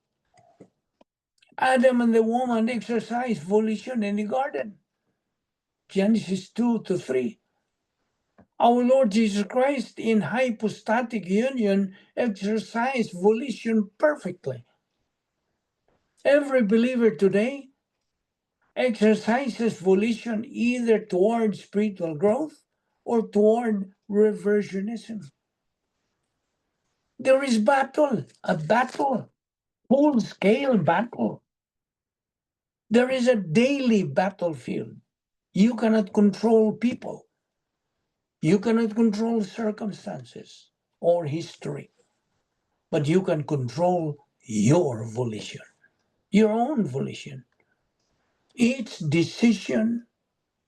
[SPEAKER 1] Adam and the woman exercised volition in the garden. Genesis 2-3. Our Lord Jesus Christ in hypostatic union exercised volition perfectly. Every believer today exercises volition either toward spiritual growth or toward reversionism. There is a battle, full-scale battle. There is a daily battlefield. You cannot control people. You cannot control circumstances or history, but you can control your volition, your own volition. Each decision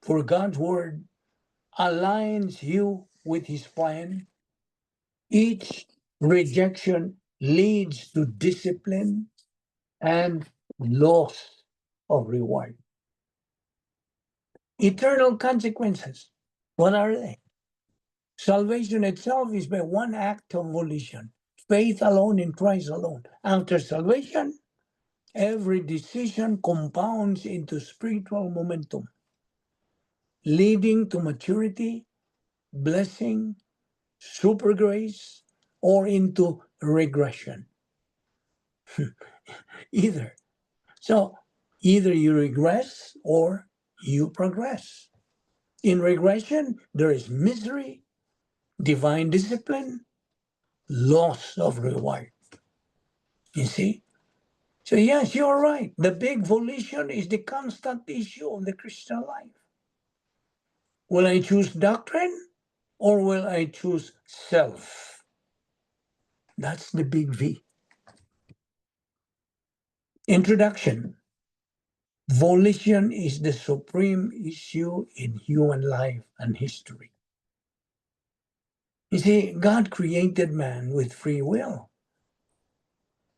[SPEAKER 1] for God's word aligns you with his plan. Each rejection leads to discipline and loss of reward. Eternal consequences. What are they? Salvation itself is by one act of volition, faith alone in Christ alone. After salvation, every decision compounds into spiritual momentum, leading to maturity, blessing, super grace, or into regression. Either. So either you regress or you progress. In regression, there is misery, divine discipline, loss of reward. You see? So, yes, you're right. The big volition is the constant issue of the Christian life. Will I choose doctrine or will I choose self? That's the big V. Introduction. Volition is the supreme issue in human life and history. You see, God created man with free will,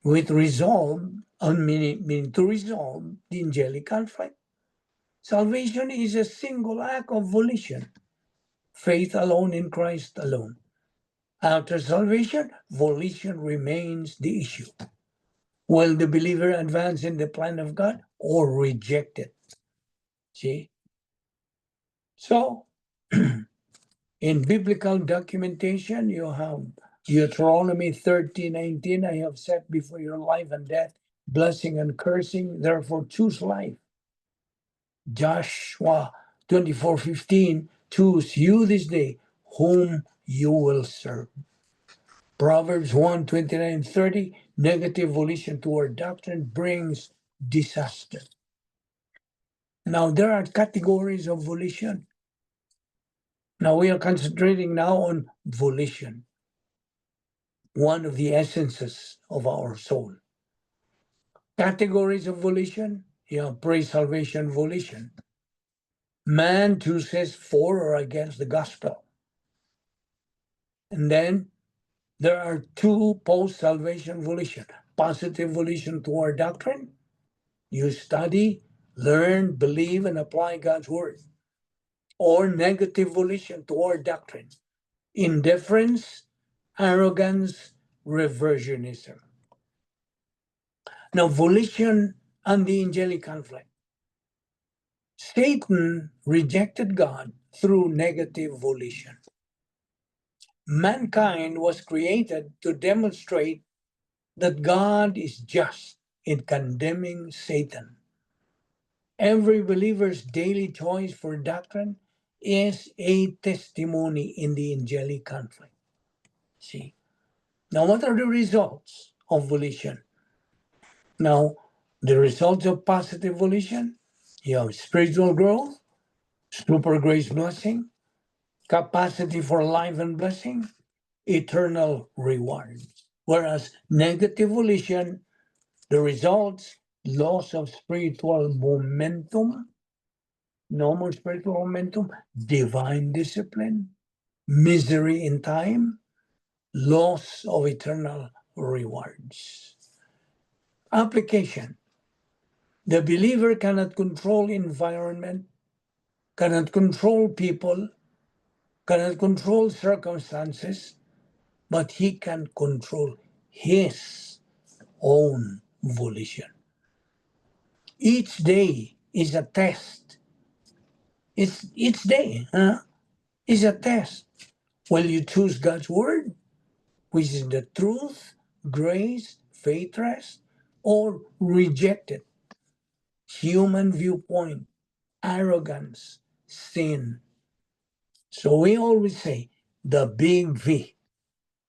[SPEAKER 1] with resolve, meaning to resolve the angelic conflict. Salvation is a single act of volition, faith alone in Christ alone. After salvation, volition remains the issue. Will the believer advance in the plan of God or reject it? See? So, in biblical documentation, you have Deuteronomy 30:19. I have set before your life and death, blessing and cursing, therefore choose life. Joshua 24:15, choose you this day whom you will serve. Proverbs 1:29-30, negative volition toward doctrine brings disaster. Now, there are categories of volition. Now, we are concentrating now on volition, one of the essences of our soul. Categories of volition, you have pre-salvation volition. Man chooses for or against the gospel. And then there are two post-salvation volition. Positive volition toward doctrine. You study, learn, believe, and apply God's word. Or negative volition toward doctrine. Indifference, arrogance, reversionism. Now, volition and the angelic conflict. Satan rejected God through negative volition. Mankind was created to demonstrate that God is just in condemning Satan. Every believer's daily choice for doctrine is a testimony in the angelic conflict. See? Now, what are the results of volition? Now, the results of positive volition, you have spiritual growth, super grace blessing, capacity for life and blessing, eternal reward. Whereas negative volition, the results, loss of spiritual momentum, no more spiritual momentum, divine discipline, misery in time, loss of eternal rewards. Application. The believer cannot control environment, cannot control people, cannot control circumstances, but he can control his own volition. Each day is a test. Each day is a test. Will you choose God's word, which is the truth, grace, faith, rest, or reject it? Human viewpoint, arrogance, sin. So we always say the big V.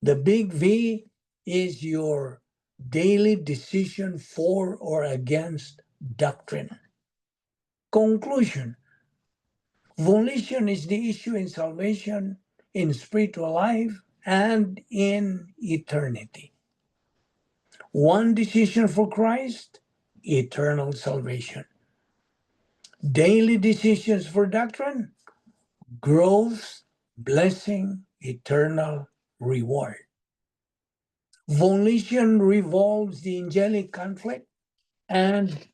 [SPEAKER 1] The big V is your daily decision for or against doctrine. Conclusion. Volition is the issue in salvation, in spiritual life, and in eternity. One decision for Christ, eternal salvation. Daily decisions for doctrine, growth, blessing, eternal reward. Volition revolves the angelic conflict and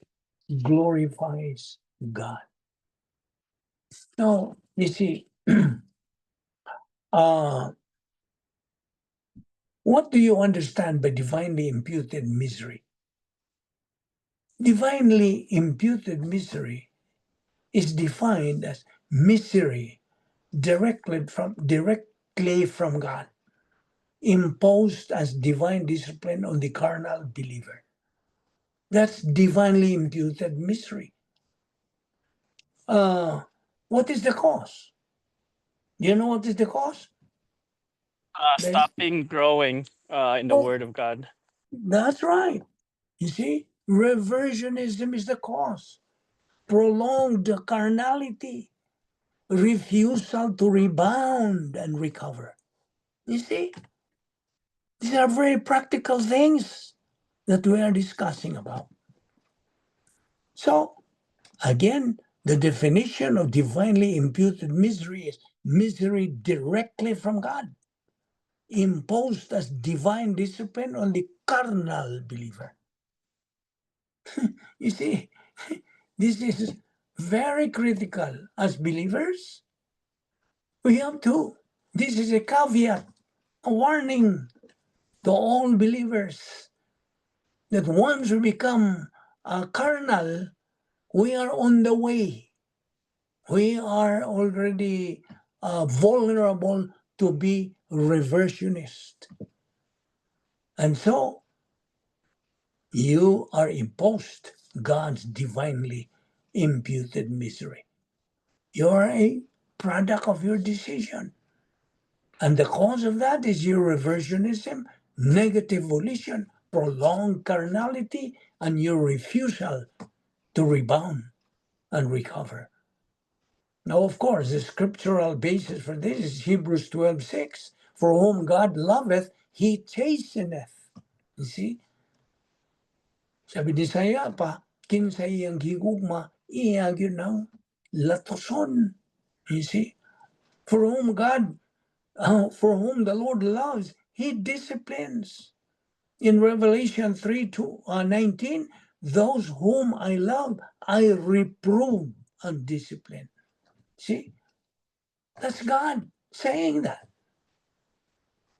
[SPEAKER 1] glorifies God. Now, you see, what do you understand by divinely imputed misery? Divinely imputed misery is defined as misery directly from God, imposed as divine discipline on the carnal believer. That's divinely imputed misery. What is the cause? Do you know what is the cause?
[SPEAKER 3] Stopping growing in the
[SPEAKER 1] Oh,
[SPEAKER 3] Word of God.
[SPEAKER 1] that's right. You see, reversionism is the cause. Prolonged carnality, refusal to rebound and recover. You see, these are very practical things that we are discussing about. So, again, the definition of divinely imputed misery is misery directly from God, imposed as divine discipline on the carnal believer. You see, this is very critical. As believers, we have to. This is a caveat, a warning to all believers that once we become carnal, we are on the way. We are already vulnerable to be reversionist. And so you are imposed God's divinely imputed misery. You are a product of your decision. And the cause of that is your reversionism, negative volition, prolonged carnality, and your refusal to rebound and recover. Now, of course, the scriptural basis for this is Hebrews 12:6. For whom God loveth, He chasteneth. You see? Sabi ni Isaiah pa, kinsa iyang higugma, iya yun ang latoson. You see? For whom the Lord loves, He disciplines. In Revelation 3:19, those whom I love, I reprove and discipline. See? That's God saying that.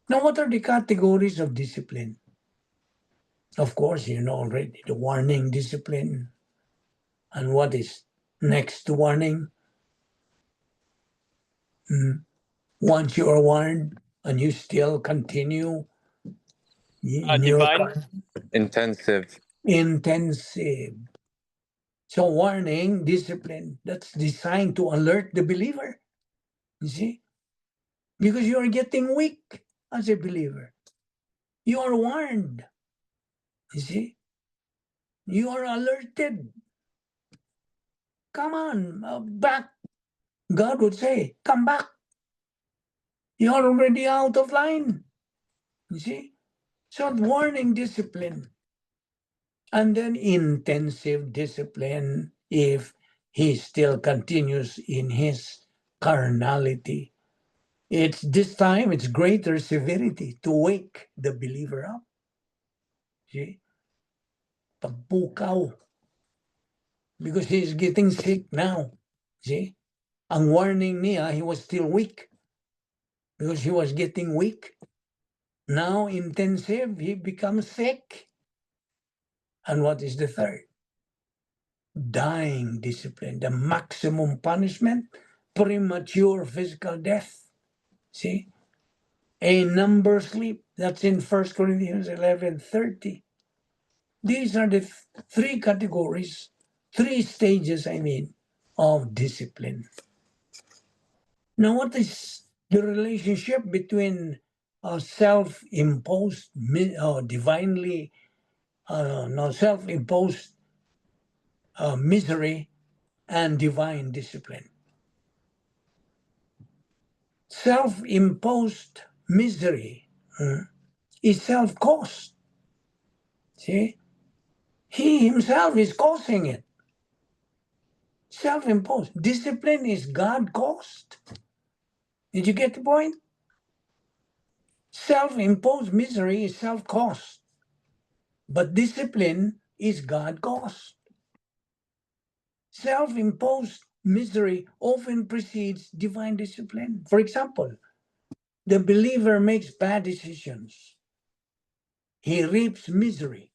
[SPEAKER 1] Now, what are the categories of discipline? Of course, you know already the warning discipline. And what is next to warning? Once you are warned and you still continue in your
[SPEAKER 3] Divine.
[SPEAKER 2] Intensive.
[SPEAKER 1] intensive. So warning, discipline, that's designed to alert the believer. You see? Because you are getting weak as a believer. You are warned. You see? You are alerted. Come on, back. God would say, come back. You're already out of line. You see? So warning discipline. And then intensive discipline if he still continues in his carnality. It's this time, it's greater severity to wake the believer up. See? Pagpukaw. Because he's getting sick now. See? Ang warning niya, he was still weak. Because he was getting weak. Now, intensive, he becomes sick. And what is the third? Dying discipline, the maximum punishment, premature physical death. See? A number sleep. That's in 1 Corinthians 11:30. These are the three categories, three stages, of discipline. Now, what is the relationship between self-imposed, divinely, self-imposed misery and divine discipline? Self-imposed misery is self-caused. See? He himself is causing it. Self-imposed. Discipline is God-caused. Did you get the point? Self-imposed misery is self-caused, but discipline is God-caused. Self-imposed misery often precedes divine discipline. For example, the believer makes bad decisions. He reaps misery,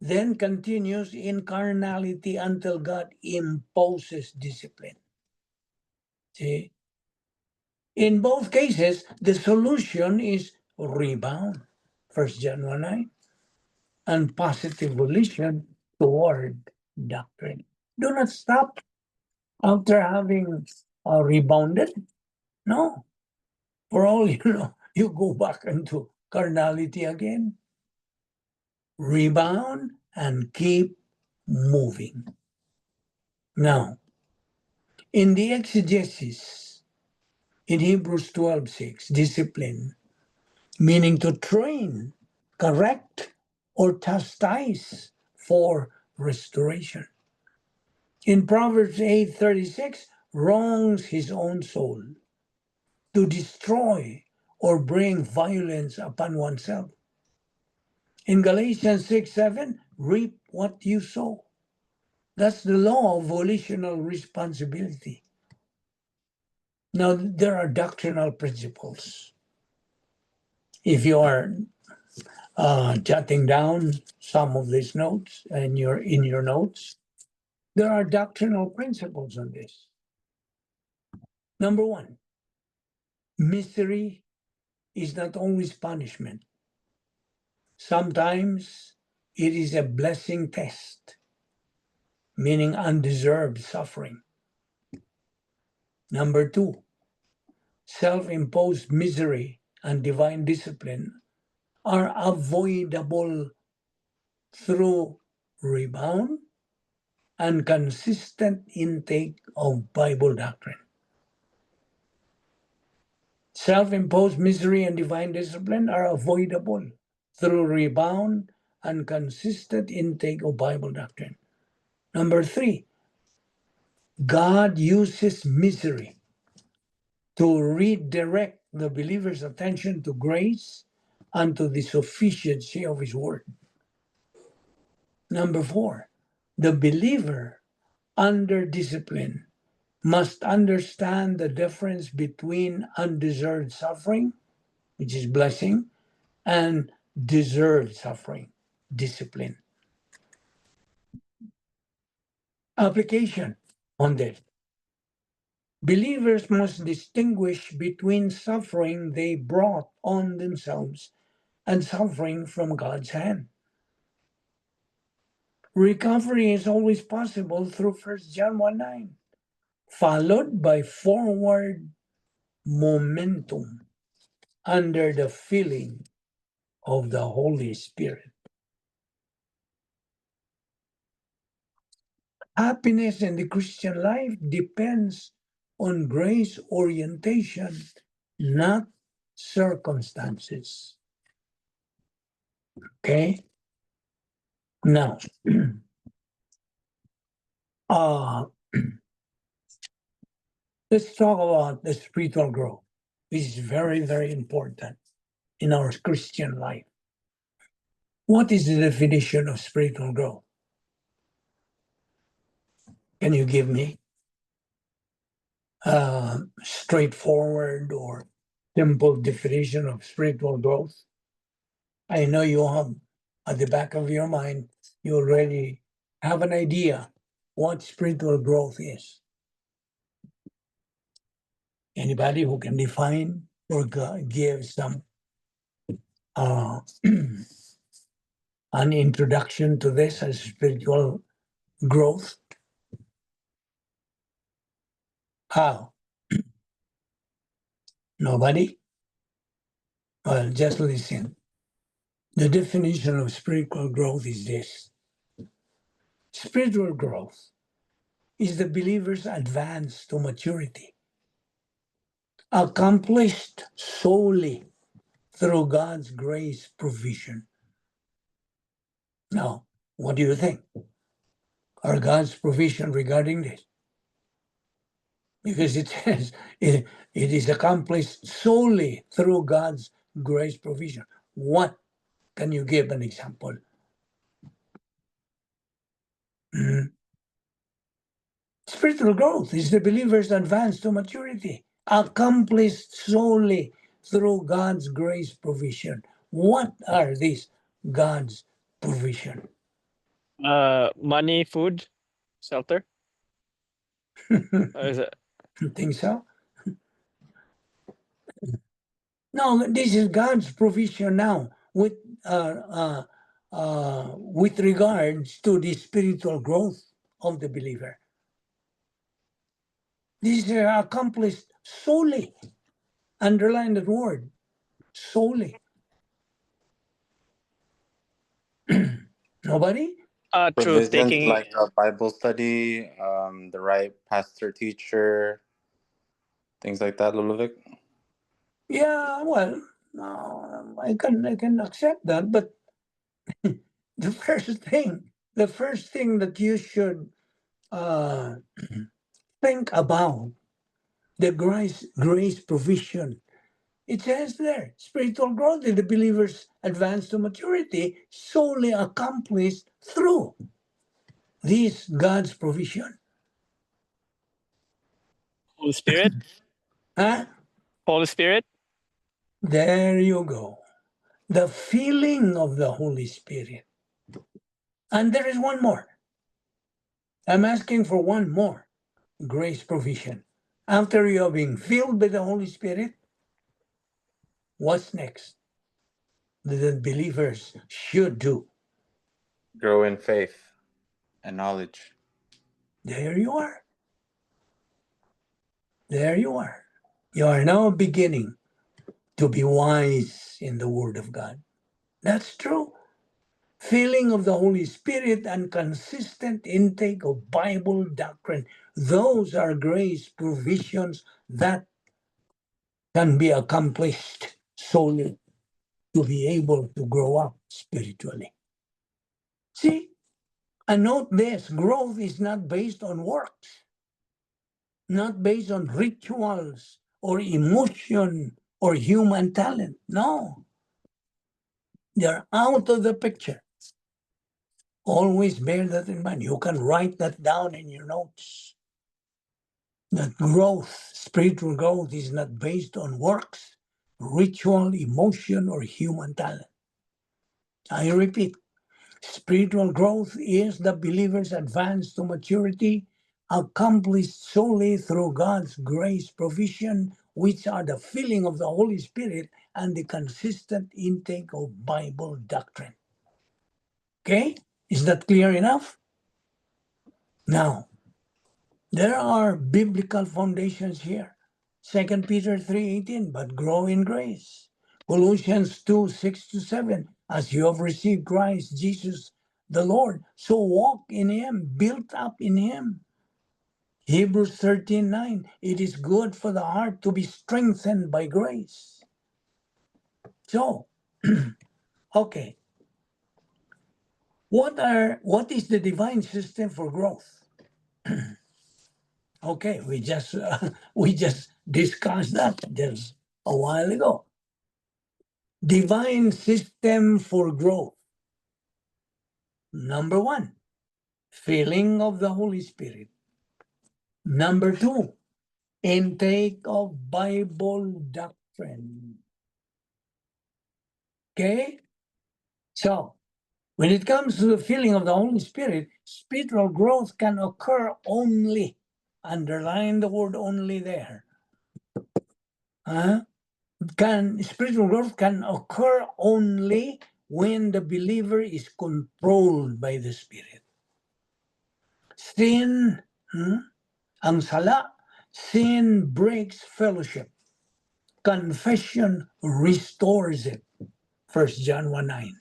[SPEAKER 1] then continues in carnality until God imposes discipline. See? In both cases, the solution is rebound, 1 John 1:9, and positive volition toward doctrine. Do not stop after having rebounded. No. For all you know, you go back into carnality again. Rebound and keep moving. Now, in the exegesis, in Hebrews 12:6, discipline, meaning to train, correct, or chastise for restoration. In Proverbs 8:36, wrongs his own soul, to destroy or bring violence upon oneself. In Galatians 6:7, reap what you sow. That's the law of volitional responsibility. Now, there are doctrinal principles. If you are jotting down some of these notes and you're in your notes, there are doctrinal principles on this. Number one, misery is not always punishment. Sometimes it is a blessing test, meaning undeserved suffering. Number two, self-imposed misery and divine discipline are avoidable through rebound and consistent intake of Bible doctrine. Self-imposed misery and divine discipline are avoidable through rebound and consistent intake of Bible doctrine. Number three, God uses misery to redirect the believer's attention to grace and to the sufficiency of his word. Number four, the believer under discipline must understand the difference between undeserved suffering, which is blessing, and deserved suffering, discipline. Application on this. Believers must distinguish between suffering they brought on themselves and suffering from God's hand. Recovery is always possible through 1 John 1:9, followed by forward momentum under the filling of the Holy Spirit. Happiness in the Christian life depends on grace orientation, not circumstances. Okay? Now, let's talk about the spiritual growth, which is very, very important in our Christian life. What is the definition of spiritual growth? Can you give me a straightforward or simple definition of spiritual growth? I know you have at the back of your mind, you already have an idea what spiritual growth is. Anybody who can define or give some an introduction to this as spiritual growth? How? Nobody? Well, just listen. The definition of spiritual growth is this. Spiritual growth is the believer's advance to maturity, accomplished solely through God's grace provision. Now, what do you think? Are God's provision regarding this? Because it says it is accomplished solely through God's grace provision. What? Can you give an example? Spiritual growth is the believer's advance to maturity, accomplished solely through God's grace provision. What are these God's provision?
[SPEAKER 3] Money, food, shelter. Or is it?
[SPEAKER 1] You think so? No, this is God's provision now with regards to the spiritual growth of the believer. This is accomplished solely. Underline that word, solely. Nobody?
[SPEAKER 3] Through
[SPEAKER 2] Provisions
[SPEAKER 3] taking.
[SPEAKER 2] like a Bible study, the right pastor teacher, things like that, Ludovic.
[SPEAKER 1] Yeah, well, I can accept that, but the first thing that you should think about the grace provision. It says there, spiritual growth in the believer's advance to maturity solely accomplished through this God's provision.
[SPEAKER 3] Holy Spirit.
[SPEAKER 1] Huh?
[SPEAKER 3] Holy Spirit.
[SPEAKER 1] There you go. The filling of the Holy Spirit. And there is one more. I'm asking for one more grace provision. After you have been filled by the Holy Spirit, what's next? That believers should do.
[SPEAKER 2] Grow in faith and knowledge.
[SPEAKER 1] There you are. There you are. You are now beginning to be wise in the Word of God. That's true. Filling of the Holy Spirit and consistent intake of Bible doctrine. Those are grace provisions that can be accomplished solely to be able to grow up spiritually. See, and note this, growth is not based on works, not based on rituals or emotion or human talent. No, they're out of the picture. Always bear that in mind. You can write that down in your notes. That growth, spiritual growth, is not based on works, ritual, emotion, or human talent. I repeat, spiritual growth is the believer's advance to maturity, accomplished solely through God's grace provision, which are the filling of the Holy Spirit and the consistent intake of Bible doctrine. Okay? Is that clear enough? Now, there are biblical foundations here. 2 Peter 3:18, but grow in grace. Colossians 2:6-7, as you have received Christ Jesus the Lord, so walk in him, built up in him. Hebrews 13:9, it is good for the heart to be strengthened by grace. So, okay. What is the divine system for growth? Okay, we just discussed that just a while ago. Divine system for growth. Number 1, filling of the Holy Spirit. Number 2, intake of Bible doctrine. Okay? So, when it comes to the filling of the Holy Spirit, spiritual growth can occur only, underline the word only there. Spiritual growth can occur only when the believer is controlled by the Spirit. Sin, ang sala, sin breaks fellowship. Confession restores it. 1 John 1:9.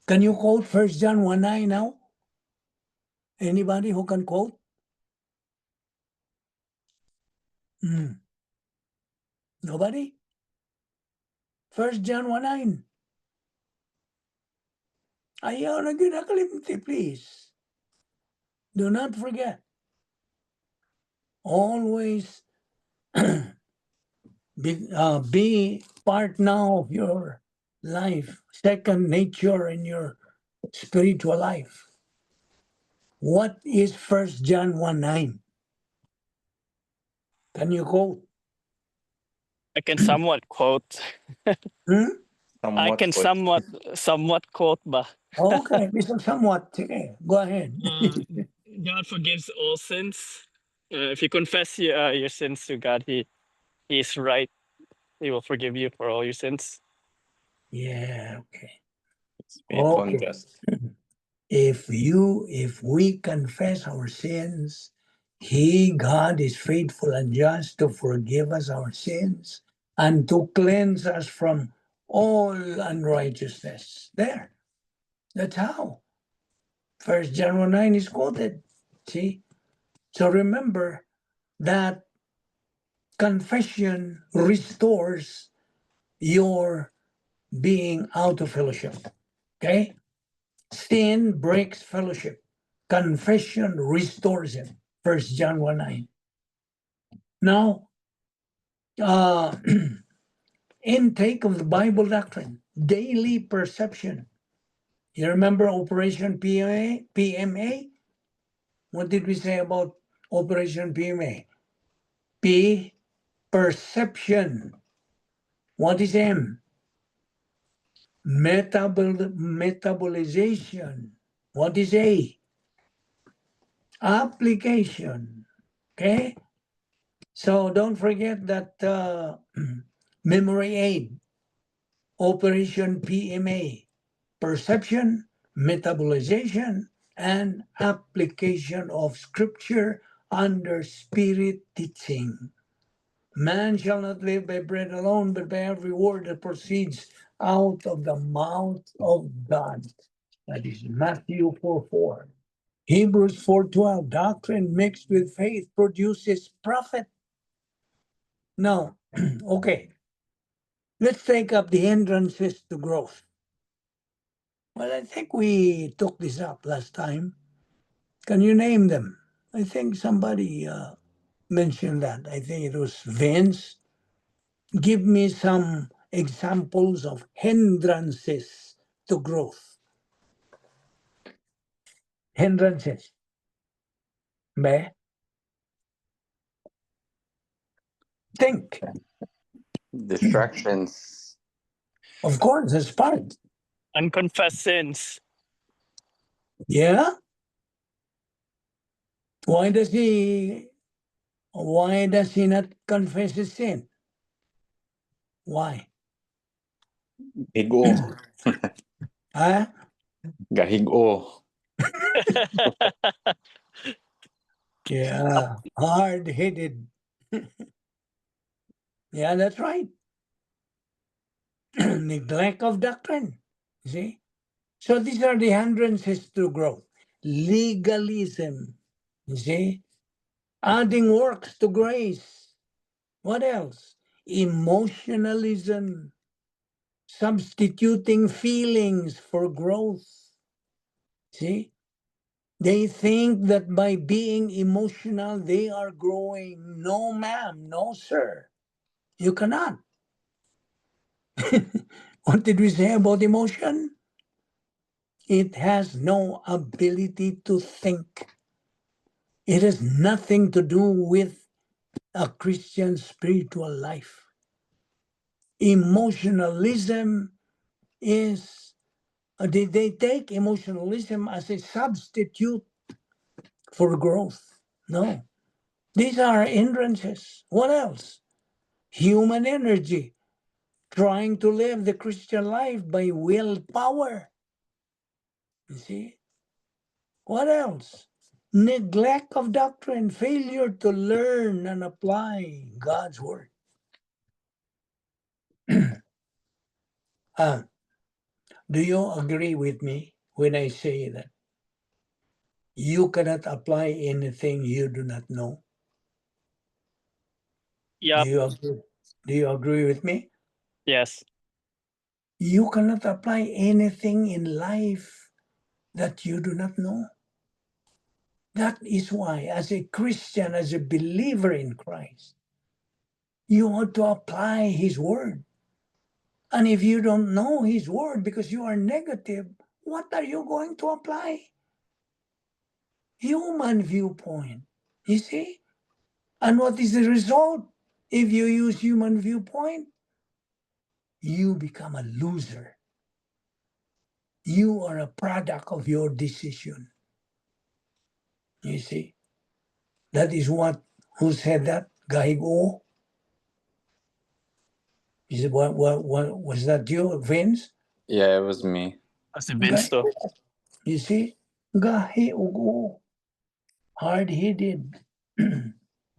[SPEAKER 1] Can you quote 1 John 1:9 now? Anybody who can quote? Nobody? 1 John 1:9. Ayaw na ginakalimti, please. Do not forget. Always be part now of your life, second nature in your spiritual life. What is 1 John 1:9? Can you quote?
[SPEAKER 3] I can somewhat quote.
[SPEAKER 1] Hmm?
[SPEAKER 3] I
[SPEAKER 2] Somewhat
[SPEAKER 3] can
[SPEAKER 2] what?
[SPEAKER 3] somewhat quote ba.
[SPEAKER 1] Okay, Mr. Somewhat. Sige, go ahead.
[SPEAKER 3] God forgives all sins. If you confess your sins to God, He is right. He will forgive you for all your sins.
[SPEAKER 1] Yeah, okay.
[SPEAKER 2] Faithful and
[SPEAKER 1] Okay.
[SPEAKER 2] just.
[SPEAKER 1] If we confess our sins, God is faithful and just to forgive us our sins and to cleanse us from all unrighteousness. There. That's how. 1 John 1:9 is quoted. See? So remember that confession restores your being out of fellowship. Okay? Sin breaks fellowship. Confession restores it. 1 John 1:9. Now, intake of the Bible doctrine, daily perception. You remember Operation PMA? PMA? What did we say about Operation PMA? P, perception. What is M? Metabolization. What is A? Application. Okay? So don't forget that memory aid, Operation PMA, perception, metabolization, and application of scripture under spirit teaching. Man shall not live by bread alone, but by every word that proceeds out of the mouth of God. That is Matthew 4:4. Hebrews 4:12. Doctrine mixed with faith produces profit. Now, okay, let's take up the hindrances to growth. Well, I think we took this up last time. Can you name them? I think somebody mentioned that. I think it was Vince. Give me some examples of hindrances to growth. Hindrances. Be? Think.
[SPEAKER 2] Distractions.
[SPEAKER 1] Of course, that's part.
[SPEAKER 3] Unconfessed sins.
[SPEAKER 1] Yeah? Why does he not confess his sin? Why?
[SPEAKER 2] Higo.
[SPEAKER 1] Huh?
[SPEAKER 2] Gahigo.
[SPEAKER 1] Yeah, hard-headed. Yeah, that's right. Neglect of doctrine. You see? So these are the hindrances to growth. Legalism. You see? Adding works to grace. What else? Emotionalism. Substituting feelings for growth. See? They think that by being emotional, they are growing. No, ma'am. No, sir. You cannot. What did we say about emotion? It has no ability to think. It has nothing to do with a Christian spiritual life. Emotionalism is, they take emotionalism as a substitute for growth. No. These are hindrances. What else? Human energy, trying to live the Christian life by willpower. You see? What else? Neglect of doctrine, failure to learn and apply God's word. Do you agree with me when I say that you cannot apply anything you do not know?
[SPEAKER 3] Yep.
[SPEAKER 1] Do you agree with me?
[SPEAKER 3] Yes.
[SPEAKER 1] You cannot apply anything in life that you do not know. That is why, as a Christian, as a believer in Christ, You ought to apply His word. And if you don't know His word because you are negative, what are you going to apply? Human viewpoint. You see? And what is the result? If you use human viewpoint, you become a loser. You are a product of your decision. You see? That is what, who said that? Gaigo? Is it what was that you, Vince?
[SPEAKER 2] Yeah, it was me.
[SPEAKER 3] Kasi Vince to.
[SPEAKER 1] You see? Gahi ugo. Hard-headed.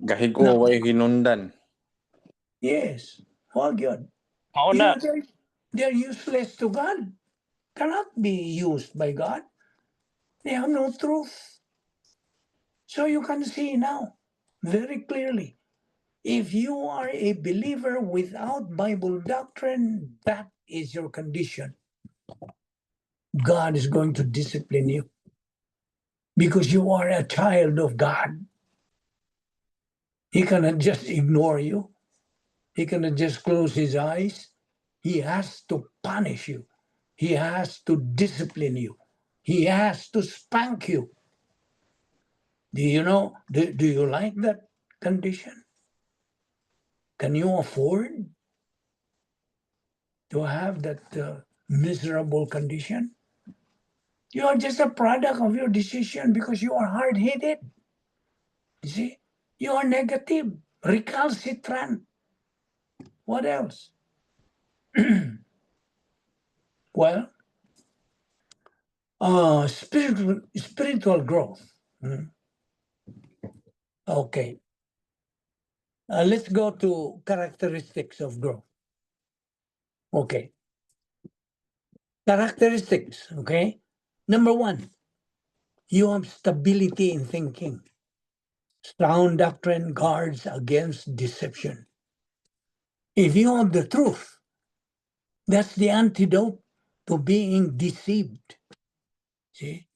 [SPEAKER 2] Gahigo way hinundan.
[SPEAKER 1] Yes. Wag yun.
[SPEAKER 3] Ako
[SPEAKER 1] You
[SPEAKER 3] na.
[SPEAKER 1] know, they're useless to God. Cannot be used by God. They have no truth. So you can see now very clearly, if you are a believer without Bible doctrine, that is your condition. God is going to discipline you because you are a child of God. He cannot just ignore you. He cannot just close his eyes. He has to punish you. He has to discipline you. He has to spank you. Do you know? Do you like that condition? Can you afford to have that miserable condition? You are just a product of your decision because you are hard-headed. You see? You are negative, recalcitrant. What else? Well, spiritual growth. Okay. Let's go to characteristics of growth. Okay. Characteristics, okay? Number one, you have stability in thinking. Sound doctrine guards against deception. If you have the truth, that's the antidote to being deceived. See?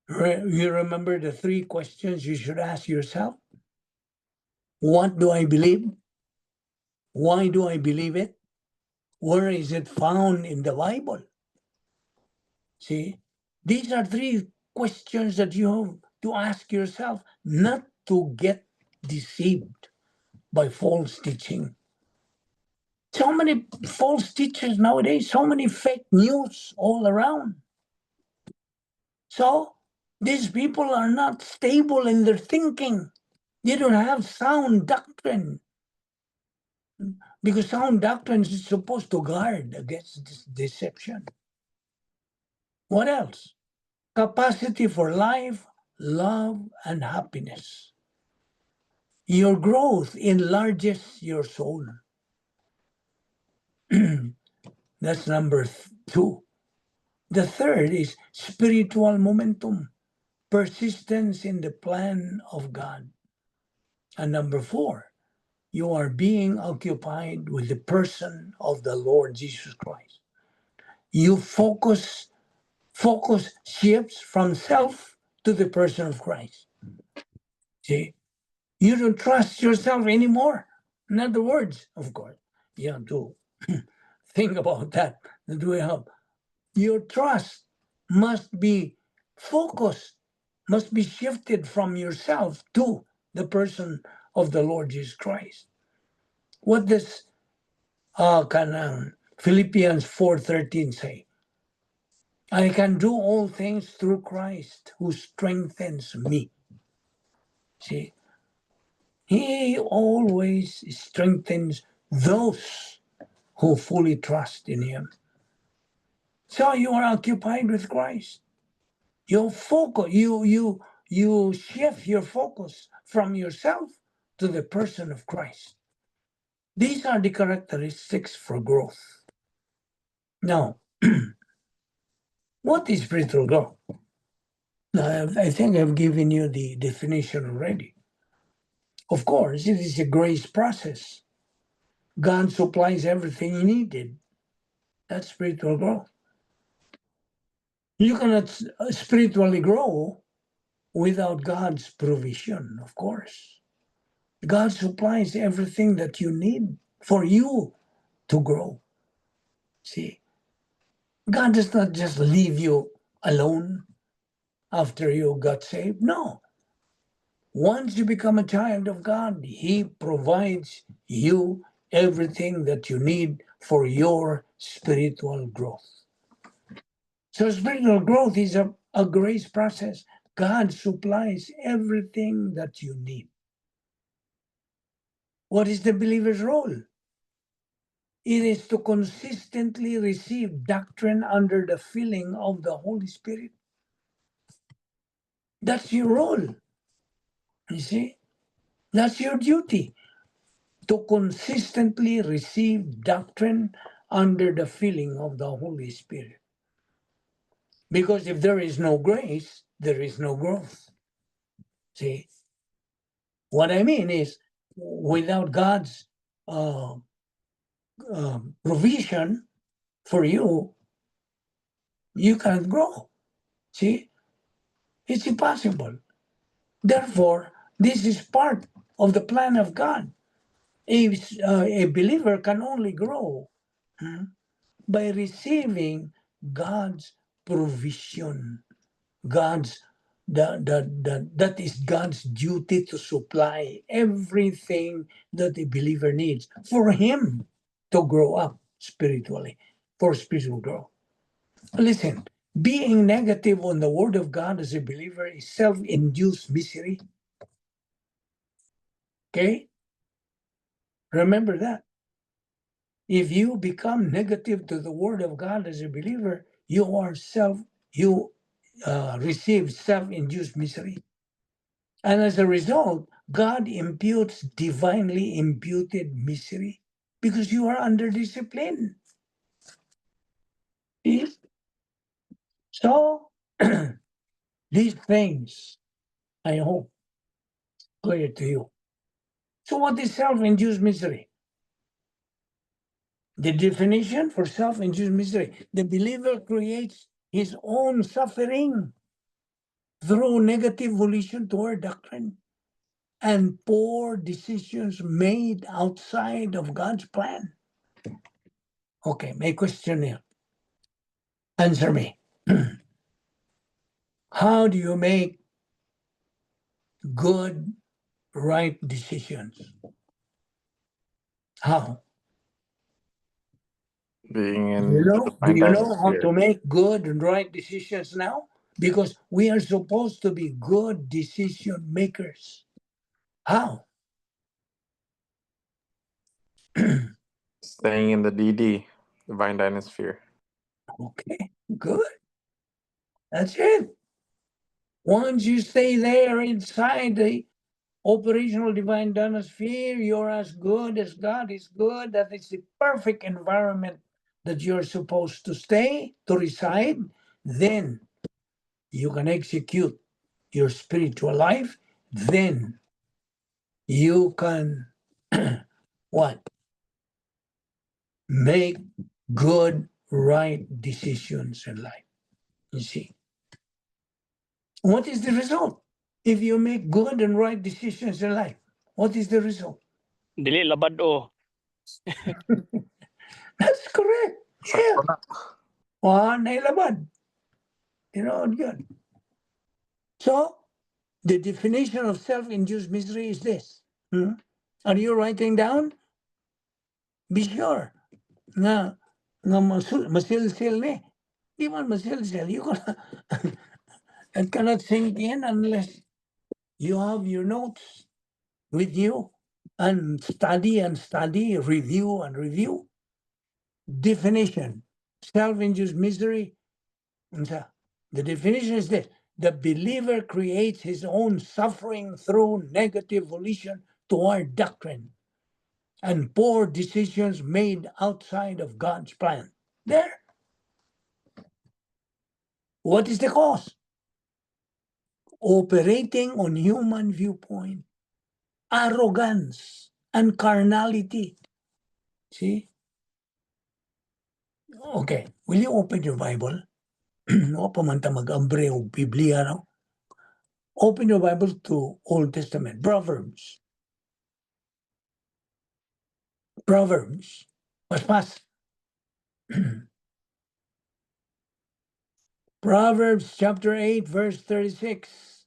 [SPEAKER 1] You remember the 3 questions you should ask yourself? What do I believe? Why do I believe it? Where is it found in the Bible? See? These are 3 questions that you have to ask yourself, not to get deceived by false teaching. So many false teachers nowadays, so many fake news all around. So these people are not stable in their thinking. They don't have sound doctrine. Because sound doctrine is supposed to guard against this deception. What else? Capacity for life, love, and happiness. Your growth enlarges your soul. That's number 2. The third is spiritual momentum, persistence in the plan of God. And number 4, you are being occupied with the person of the Lord Jesus Christ. You focus shifts from self to the person of Christ. See, you don't trust yourself anymore. In other words, of course, you have to think about that. Do we have your trust must be focused, must be shifted from yourself to the person of the Lord Jesus Christ. What does Philippians 4:13 say? I can do all things through Christ who strengthens me. See, He always strengthens those who fully trust in Him. So you are occupied with Christ. You focus, you shift your focus from yourself to the person of Christ. These are the characteristics for growth. Now, what is spiritual growth? I think I've given you the definition already. Of course, it is a grace process. God supplies everything you needed. That's spiritual growth. You cannot spiritually grow without God's provision, of course. God supplies everything that you need for you to grow. See, God does not just leave you alone after you got saved. No. Once you become a child of God, He provides you everything that you need for your spiritual growth. So spiritual growth is a grace process. God supplies everything that you need. What is the believer's role? It is to consistently receive doctrine under the filling of the Holy Spirit. That's your role. You see? That's your duty, to consistently receive doctrine under the filling of the Holy Spirit. Because if there is no grace, there is no growth. See? What I mean is, without God's provision for you, you can't grow. See? It's impossible. Therefore, this is part of the plan of God. A believer can only grow by receiving God's provision. That is God's duty to supply everything that a believer needs for him to grow up spiritually, for spiritual growth. Listen, being negative on the Word of God as a believer is self-induced misery. Okay? Remember that. If you become negative to the Word of God as a believer, you receive self-induced misery. And as a result, God imputes divinely imputed misery because you are under discipline. See? So, these things, I hope, clear to you. So what is self-induced misery? The definition for self-induced misery: the believer creates his own suffering through negative volition toward doctrine and poor decisions made outside of God's plan. Okay, my question here. Answer me. How do you make good, right decisions? How?
[SPEAKER 2] Being
[SPEAKER 1] Do you
[SPEAKER 2] in the
[SPEAKER 1] know? Do
[SPEAKER 2] divine
[SPEAKER 1] you know how
[SPEAKER 2] atmosphere.
[SPEAKER 1] to make good and right decisions now? Because we are supposed to be good decision makers. How?
[SPEAKER 2] Staying in the DD, divine dynasphere.
[SPEAKER 1] Okay, good. That's it. Once you stay there inside the operational divine dynasphere, you're as good as God is good. That is the perfect environment that you're supposed to stay, to reside. Then you can execute your spiritual life. Then you can what? Make good, right decisions in life. You see. What is the result? If you make good and right decisions in life, what is the result?
[SPEAKER 3] Dili labad o.
[SPEAKER 1] That's correct. Yeah.
[SPEAKER 2] Sakto na.
[SPEAKER 1] Nailabad. You know, good. So, the definition of self-induced misery is this. Are you writing down? Be sure. Nga masilsil ni. Di man masilsil. It cannot sink in unless you have your notes with you and study, review and review. Definition: self-induced misery. The definition is this: the believer creates his own suffering through negative volition toward doctrine and poor decisions made outside of God's plan. There. What is the cause? Operating on human viewpoint, arrogance, and carnality. See? Okay, will you open your Bible? O pamanta mag-ambre o Biblia, no? Open your Bible to Old Testament, Proverbs. Proverbs. Paspas. Proverbs chapter 8, verse 36.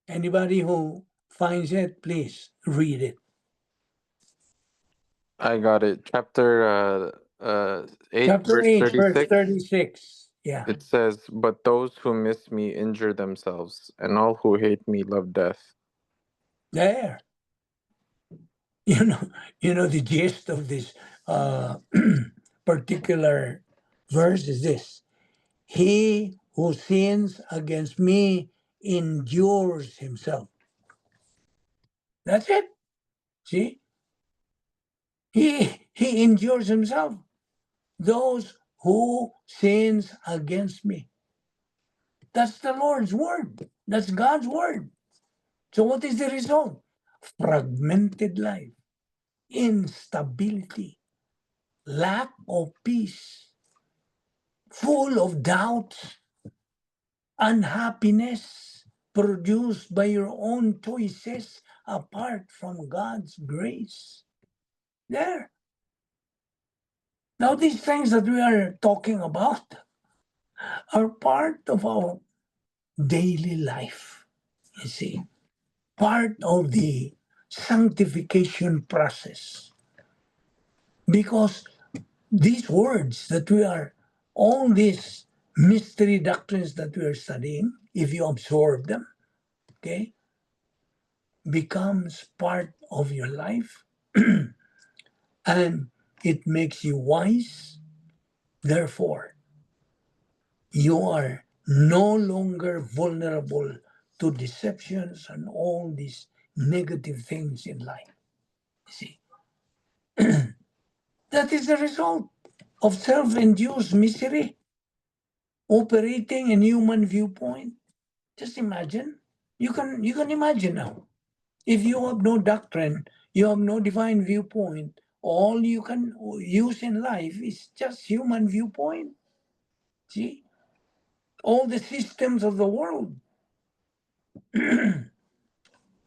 [SPEAKER 1] Anybody who finds it, please read it.
[SPEAKER 2] I got it. Chapter 8,
[SPEAKER 1] Chapter
[SPEAKER 2] verse
[SPEAKER 1] 8, verse
[SPEAKER 2] 36.
[SPEAKER 1] 36. Yeah.
[SPEAKER 2] It says, "But those who miss me injure themselves, and all who hate me love death."
[SPEAKER 1] There. You know the gist of this uh, particular verse is this: He who sins against me endures himself. That's it. See, he endures himself. Those who sins against me. That's the Lord's word. That's God's word. So what is the result? Fragmented life, instability, lack of peace, full of doubts, unhappiness produced by your own choices apart from God's grace. There. Now, these things that we are talking about are part of our daily life, you see, part of the sanctification process. Because these words that we are, all these mystery doctrines that we are studying, if you absorb them, okay, becomes part of your life and it makes you wise. Therefore, you are no longer vulnerable to deceptions and all these negative things in life. You see, that is the result of self-induced misery operating in human viewpoint. Just imagine. You can imagine now. If you have no doctrine, you have no divine viewpoint, all you can use in life is just human viewpoint. See? All the systems of the world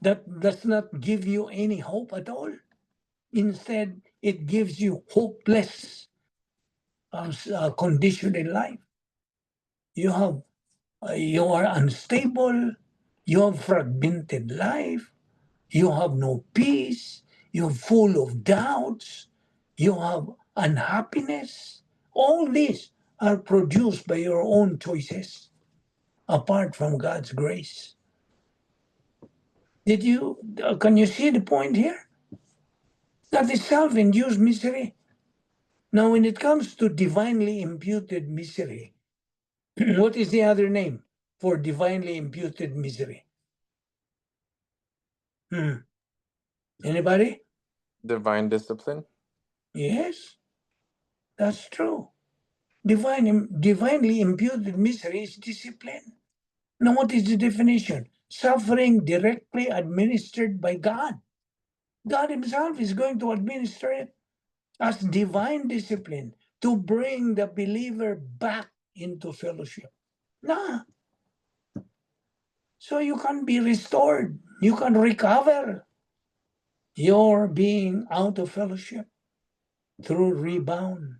[SPEAKER 1] that does not give you any hope at all. Instead, it gives you hopeless condition in life. You have you are unstable, you have fragmented life, you have no peace, you're full of doubts, you have unhappiness. All these are produced by your own choices apart from God's grace. Can you see the point here? That is self-induced misery. Now, when it comes to divinely imputed misery, what is the other name for divinely imputed misery? Anybody?
[SPEAKER 2] Divine discipline.
[SPEAKER 1] Yes, that's true. Divinely imputed misery is discipline. Now, what is the definition? Suffering directly administered by God. God Himself is going to administer it as divine discipline to bring the believer back into fellowship. Nah. So you can be restored. You can recover your being out of fellowship through rebound.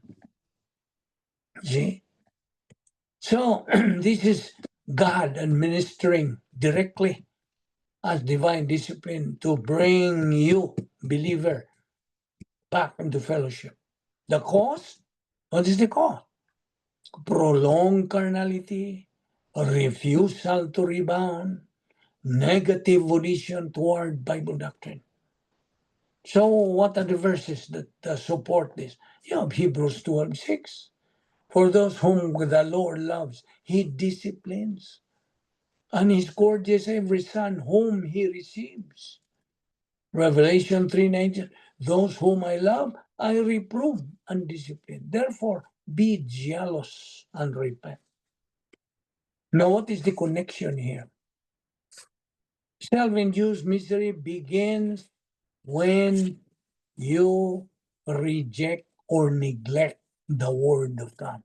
[SPEAKER 1] See? So this is God administering directly as divine discipline to bring you, believer, back into fellowship. The cause? What is the cause? Prolonged carnality, refusal to rebound, negative volition toward Bible doctrine. So what are the verses that support this? You have Hebrews 12:6. For those whom the Lord loves, He disciplines, and He scourges every son whom He receives. Revelation 3:19, those whom I love, I reprove and discipline. Therefore, be jealous and repent. Now, what is the connection here? Self-induced misery begins when you reject or neglect the Word of God.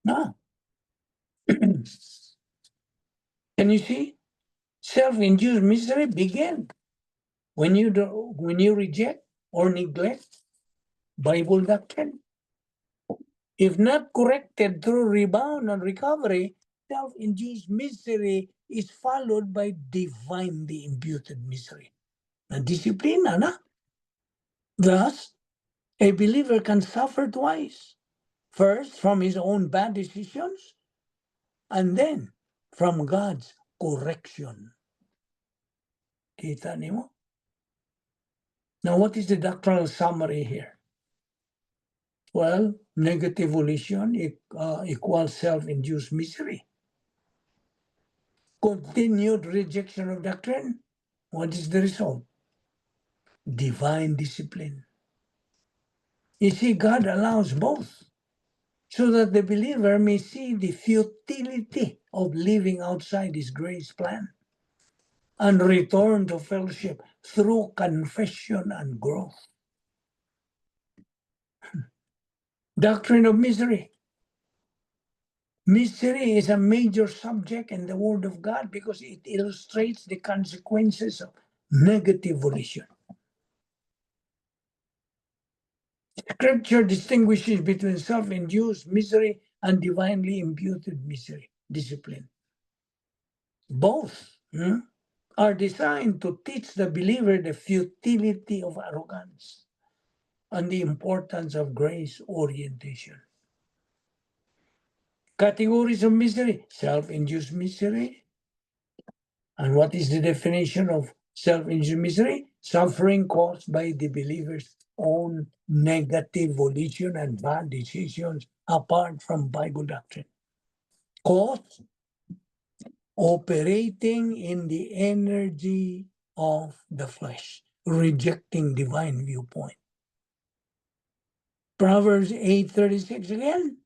[SPEAKER 1] No. Can you see? Self-induced misery begins when you reject or neglect Bible doctrine, if not corrected through rebound and recovery, self-induced misery is followed by divinely imputed misery. Na disiplina na. Thus, a believer can suffer twice. First, from his own bad decisions, and then from God's correction. Kita niyo? Now, what is the doctrinal summary here? Well, negative volition equals self-induced misery. Continued rejection of doctrine, what is the result? Divine discipline. You see, God allows both so that the believer may see the futility of living outside his grace plan and return to fellowship through confession and growth. Doctrine of misery. Misery is a major subject in the Word of God because it illustrates the consequences of negative volition. Scripture distinguishes between self-induced misery and divinely imputed misery, discipline. Both are designed to teach the believer the futility of arrogance and the importance of grace orientation. Categories of misery: self-induced misery. And what is the definition of self-induced misery? Suffering caused by the believer's own negative volition and bad decisions apart from Bible doctrine. Cause operating in the energy of the flesh, rejecting divine viewpoint. Proverbs 8:36 again.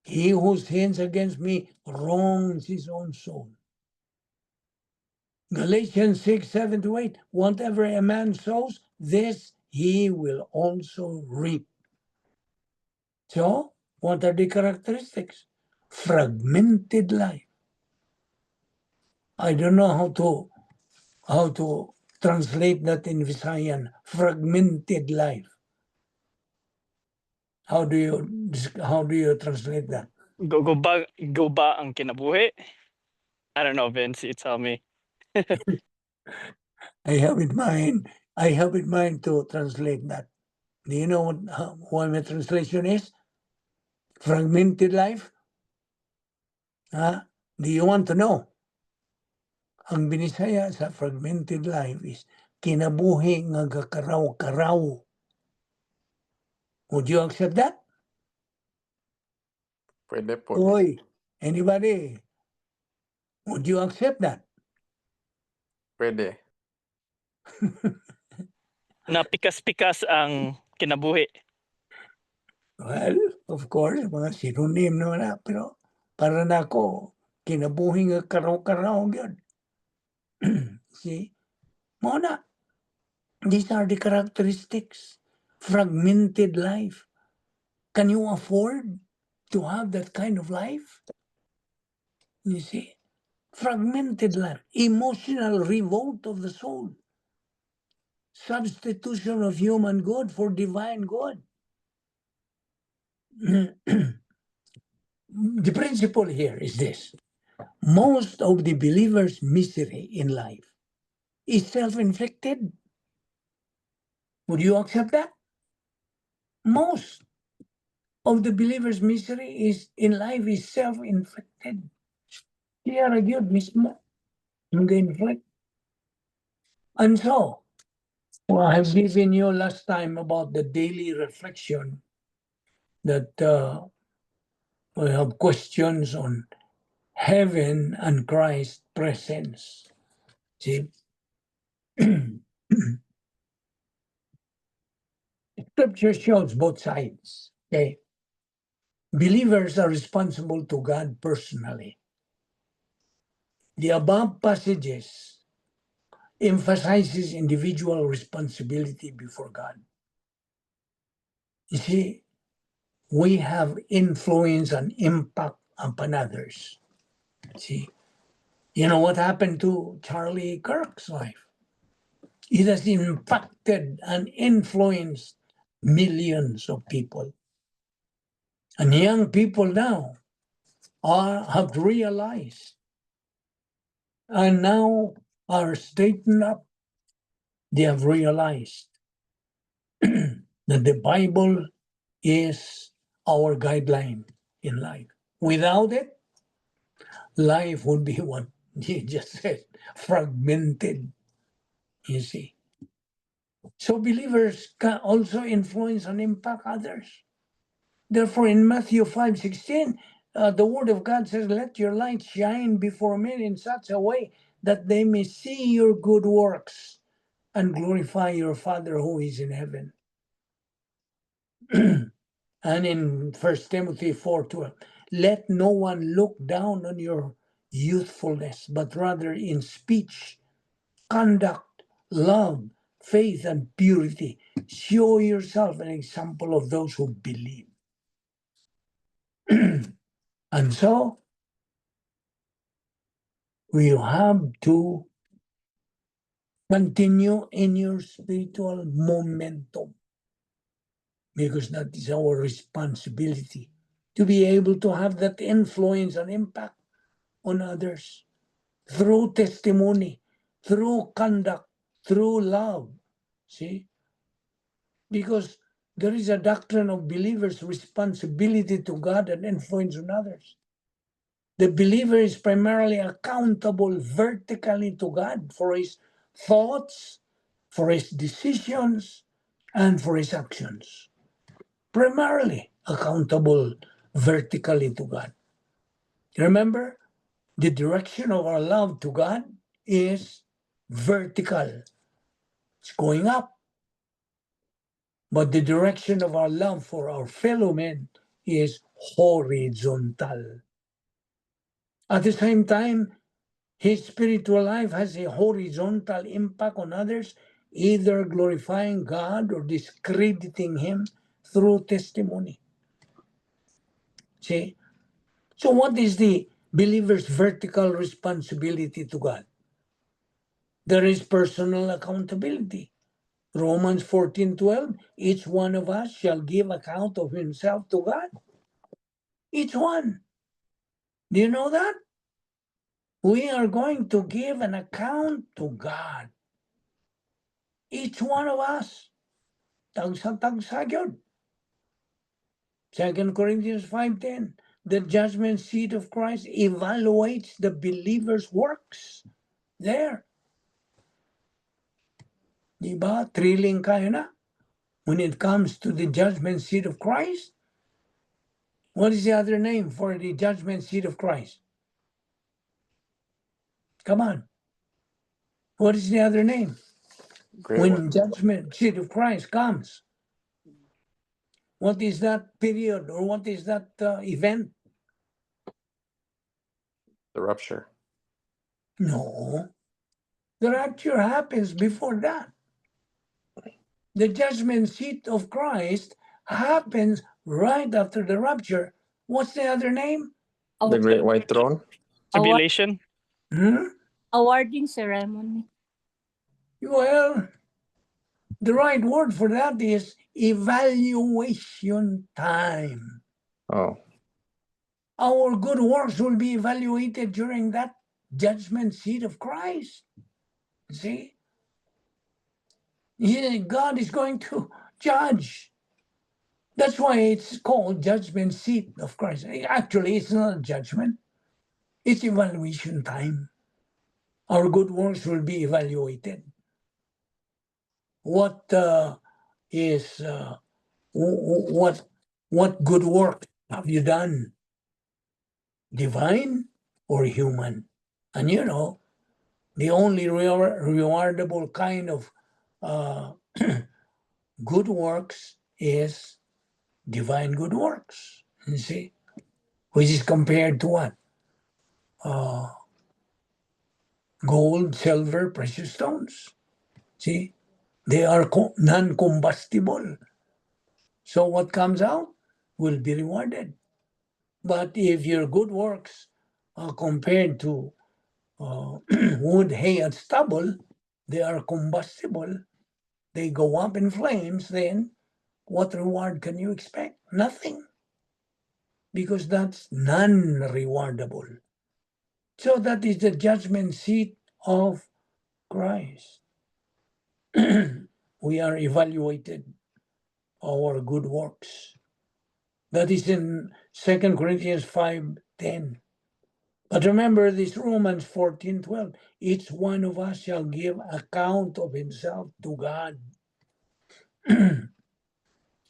[SPEAKER 1] He who sins against me wrongs his own soul. Galatians 6:7-8. Whatever a man sows, this he will also reap. So, what are the characteristics? Fragmented life. I don't know how to translate that in Visayan. Fragmented life. How do you translate that?
[SPEAKER 3] Go ba ang kinabuhi? I don't know, Vince. You tell me.
[SPEAKER 1] I have in mind to translate that. Do you know what my translation is? Fragmented life? Do you want to know? Ang binisaya sa fragmented life is kinabuhi nga gakaraw-karaw. Would you accept that?
[SPEAKER 2] Pwede po.
[SPEAKER 1] Oy, anybody? Would you accept that?
[SPEAKER 2] Pwede.
[SPEAKER 3] Napikas-pikas ang kinabuhi.
[SPEAKER 1] Well, of course, mga synonym naman na. Pero para na ako, kinabuhi nga karaw-karaw yun. See? Muna, these are the characteristics. Fragmented life. Can you afford to have that kind of life? You see? Fragmented life. Emotional revolt of the soul. Substitution of human good for divine good. The principle here is this. Most of the believer's misery in life is self-inflicted. Would you accept that? Most of the believer's misery in life is self-inflicted. Kaya ragyod mismo ang inflict. And so, I've given you last time about the daily reflection that we have questions on heaven and Christ's presence. See? Scripture shows both sides. Okay? Believers are responsible to God personally. The above passages emphasizes individual responsibility before God. You see, we have influence and impact upon others. See, you know what happened to Charlie Kirk's life? It has impacted and influenced millions of people. And young people now have realized and now are straightened up. They have realized that the Bible is our guideline in life. Without it, life would be what you just said, fragmented, you see. So believers can also influence and impact others. Therefore, in Matthew 5:16, the word of God says, let your light shine before men in such a way that they may see your good works and glorify your Father who is in heaven. And in 1 Timothy 4:12, let no one look down on your youthfulness, but rather in speech, conduct, love, faith, and purity, show yourself an example of those who believe. And so, we have to continue in your spiritual momentum, because that is our responsibility, to be able to have that influence and impact on others through testimony, through conduct, through love. See? Because there is a doctrine of believers' responsibility to God and influence on others. The believer is primarily accountable vertically to God for his thoughts, for his decisions, and for his actions. Primarily accountable vertically to God. Remember, the direction of our love to God is vertical. It's going up. But the direction of our love for our fellow men is horizontal. At the same time, his spiritual life has a horizontal impact on others, either glorifying God or discrediting him through testimony. See? So what is the believer's vertical responsibility to God? There is personal accountability. Romans 14:12, each one of us shall give account of himself to God. Each one. Do you know that? We are going to give an account to God. Each one of us. Tagsa yun. 2 Corinthians 5:10, the judgment seat of Christ evaluates the believer's works. There. Diba? Thrilling kayo na? When it comes to the judgment seat of Christ, what is the other name for the judgment seat of Christ? Come on. What is the other name?
[SPEAKER 2] Great
[SPEAKER 1] When
[SPEAKER 2] one.
[SPEAKER 1] judgment seat of Christ comes, what is that period or what is that event?
[SPEAKER 2] The rupture.
[SPEAKER 1] No. The rapture happens before that. The judgment seat of Christ happens right after the rapture. What's the other name?
[SPEAKER 2] The great white throne.
[SPEAKER 3] Tribulation.
[SPEAKER 4] Awarding ceremony.
[SPEAKER 1] Well, the right word for that is evaluation time.
[SPEAKER 2] Oh,
[SPEAKER 1] Our good works will be evaluated during that judgment seat of Christ. See? God is going to judge. That's why it's called judgment seat of Christ. Actually, it's not a judgment. It's evaluation time. Our good works will be evaluated. What good work have you done? Divine or human? And you know, the only rewardable kind of good works is divine good works. You see, which is compared to what? Gold, silver, precious stones. See, they are non-combustible. So what comes out will be rewarded. But if your good works are compared to wood, hay, and stubble, they are combustible, they go up in flames, then what reward can you expect? Nothing. Because that's non-rewardable. So that is the judgment seat of Christ. We are evaluated our good works. That is in 2 Corinthians 5:10. But remember this Romans 14:12. Each one of us shall give account of himself to God.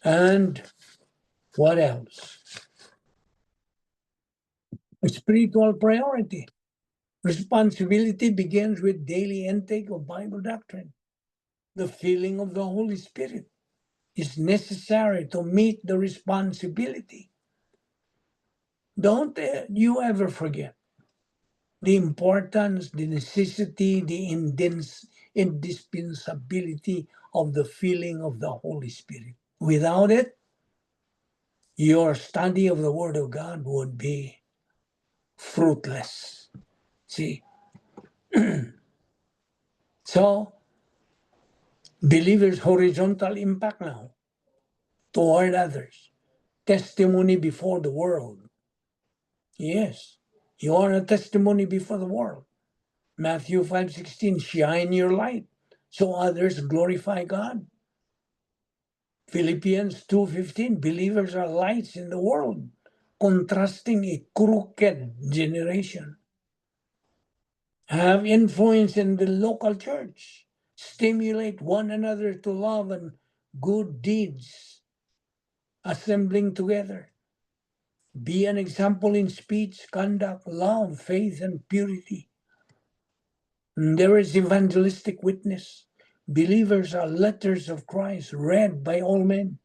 [SPEAKER 1] And what else? A spiritual priority. Responsibility begins with daily intake of Bible doctrine. The filling of the Holy Spirit is necessary to meet the responsibility. Don't you ever forget the importance, the necessity, the indispensability of the filling of the Holy Spirit. Without it, your study of the Word of God would be fruitless. See? So, believers' horizontal impact now toward others. Testimony before the world. Yes, you are a testimony before the world. Matthew 5:16, shine your light so others glorify God. Philippians 2:15, believers are lights in the world, contrasting a crooked generation. Have influence in the local church. Stimulate one another to love and good deeds, assembling together. Be an example in speech, conduct, love, faith, and purity. There is evangelistic witness. Believers are letters of Christ read by all men.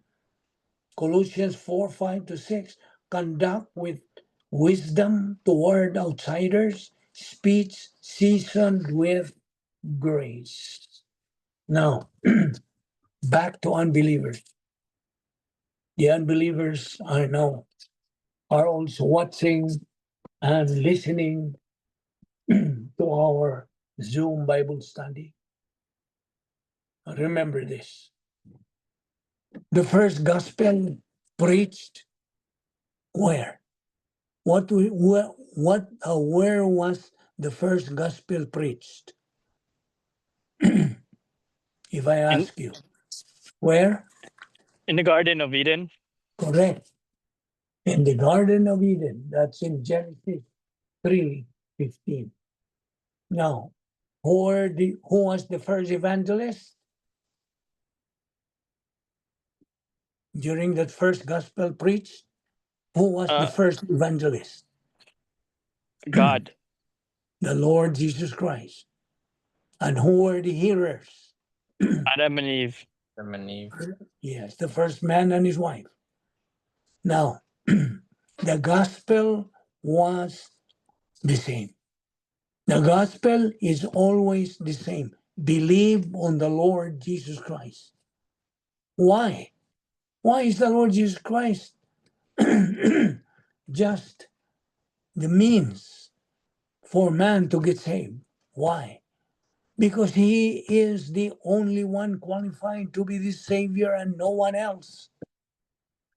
[SPEAKER 1] Colossians 4:5-6. Conduct with wisdom toward outsiders, speech seasoned with grace. Now, back to unbelievers. The unbelievers are also watching and listening to our Zoom Bible study. Remember this. The first gospel preached where? Where was the first gospel preached? If I ask you, where?
[SPEAKER 3] In the Garden of Eden.
[SPEAKER 1] Correct. In the Garden of Eden. That's in Genesis 3:15. Now, who was the first evangelist? During that first gospel preached, who was the first evangelist?
[SPEAKER 3] God.
[SPEAKER 1] The Lord Jesus Christ. And who were the hearers?
[SPEAKER 3] Adam and Eve.
[SPEAKER 2] Adam and Eve.
[SPEAKER 1] Yes, the first man and his wife. Now, the gospel was the same. The gospel is always the same. Believe on the Lord Jesus Christ. Why? Why is the Lord Jesus Christ just the means for man to get saved? Why? Because he is the only one qualified to be the Savior and no one else.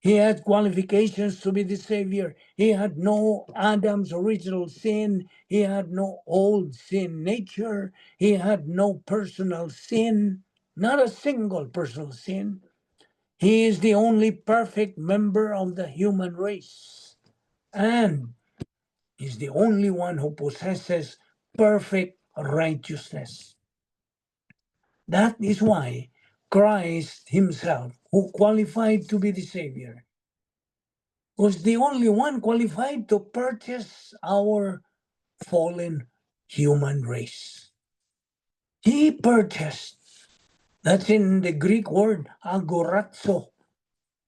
[SPEAKER 1] He had qualifications to be the Savior. He had no Adam's original sin. He had no old sin nature. He had no personal sin, not a single personal sin. He is the only perfect member of the human race. And he's the only one who possesses perfect righteousness. That is why Christ himself, who qualified to be the Savior, was the only one qualified to purchase our fallen human race. He purchased. That's in the Greek word agorazo.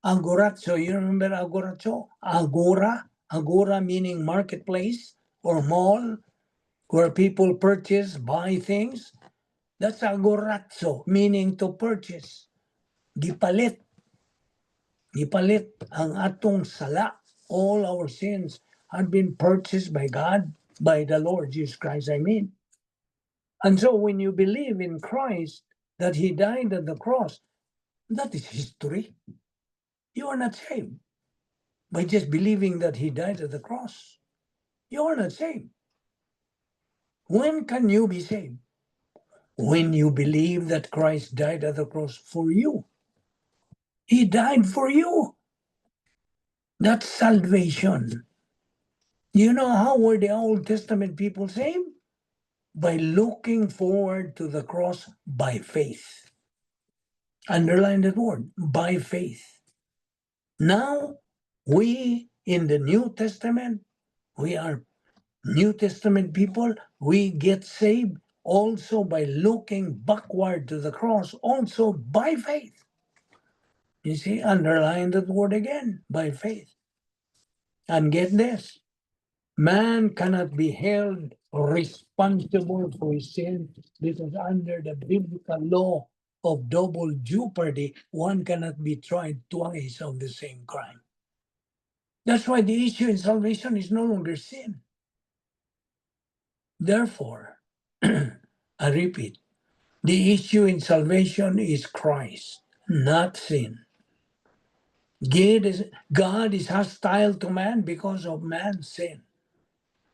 [SPEAKER 1] Agorazo, you remember agorazo? Agora meaning marketplace or mall where people purchase, buy things. That's agorazo, meaning to purchase. Gipalit. Gipalit ang atong sala. All our sins had been purchased by God, by the Lord Jesus Christ, I mean. And so when you believe in Christ, that he died at the cross, that is history. You are not saved by just believing that he died at the cross. You are not saved. When can you be saved? When you believe that Christ died at the cross for you. He died for you. That's salvation. You know how were the Old Testament people saved? By looking forward to the cross by faith. Underline that word, by faith. Now, we in the New Testament, we are New Testament people, we get saved also by looking backward to the cross, also by faith. You see, underline that word again, by faith. And get this, man cannot be held responsible for his sin because under the biblical law of double jeopardy, one cannot be tried twice on the same crime. That's why the issue in salvation is no longer sin. Therefore, I repeat, the issue in salvation is Christ, not sin. God is hostile to man because of man's sin.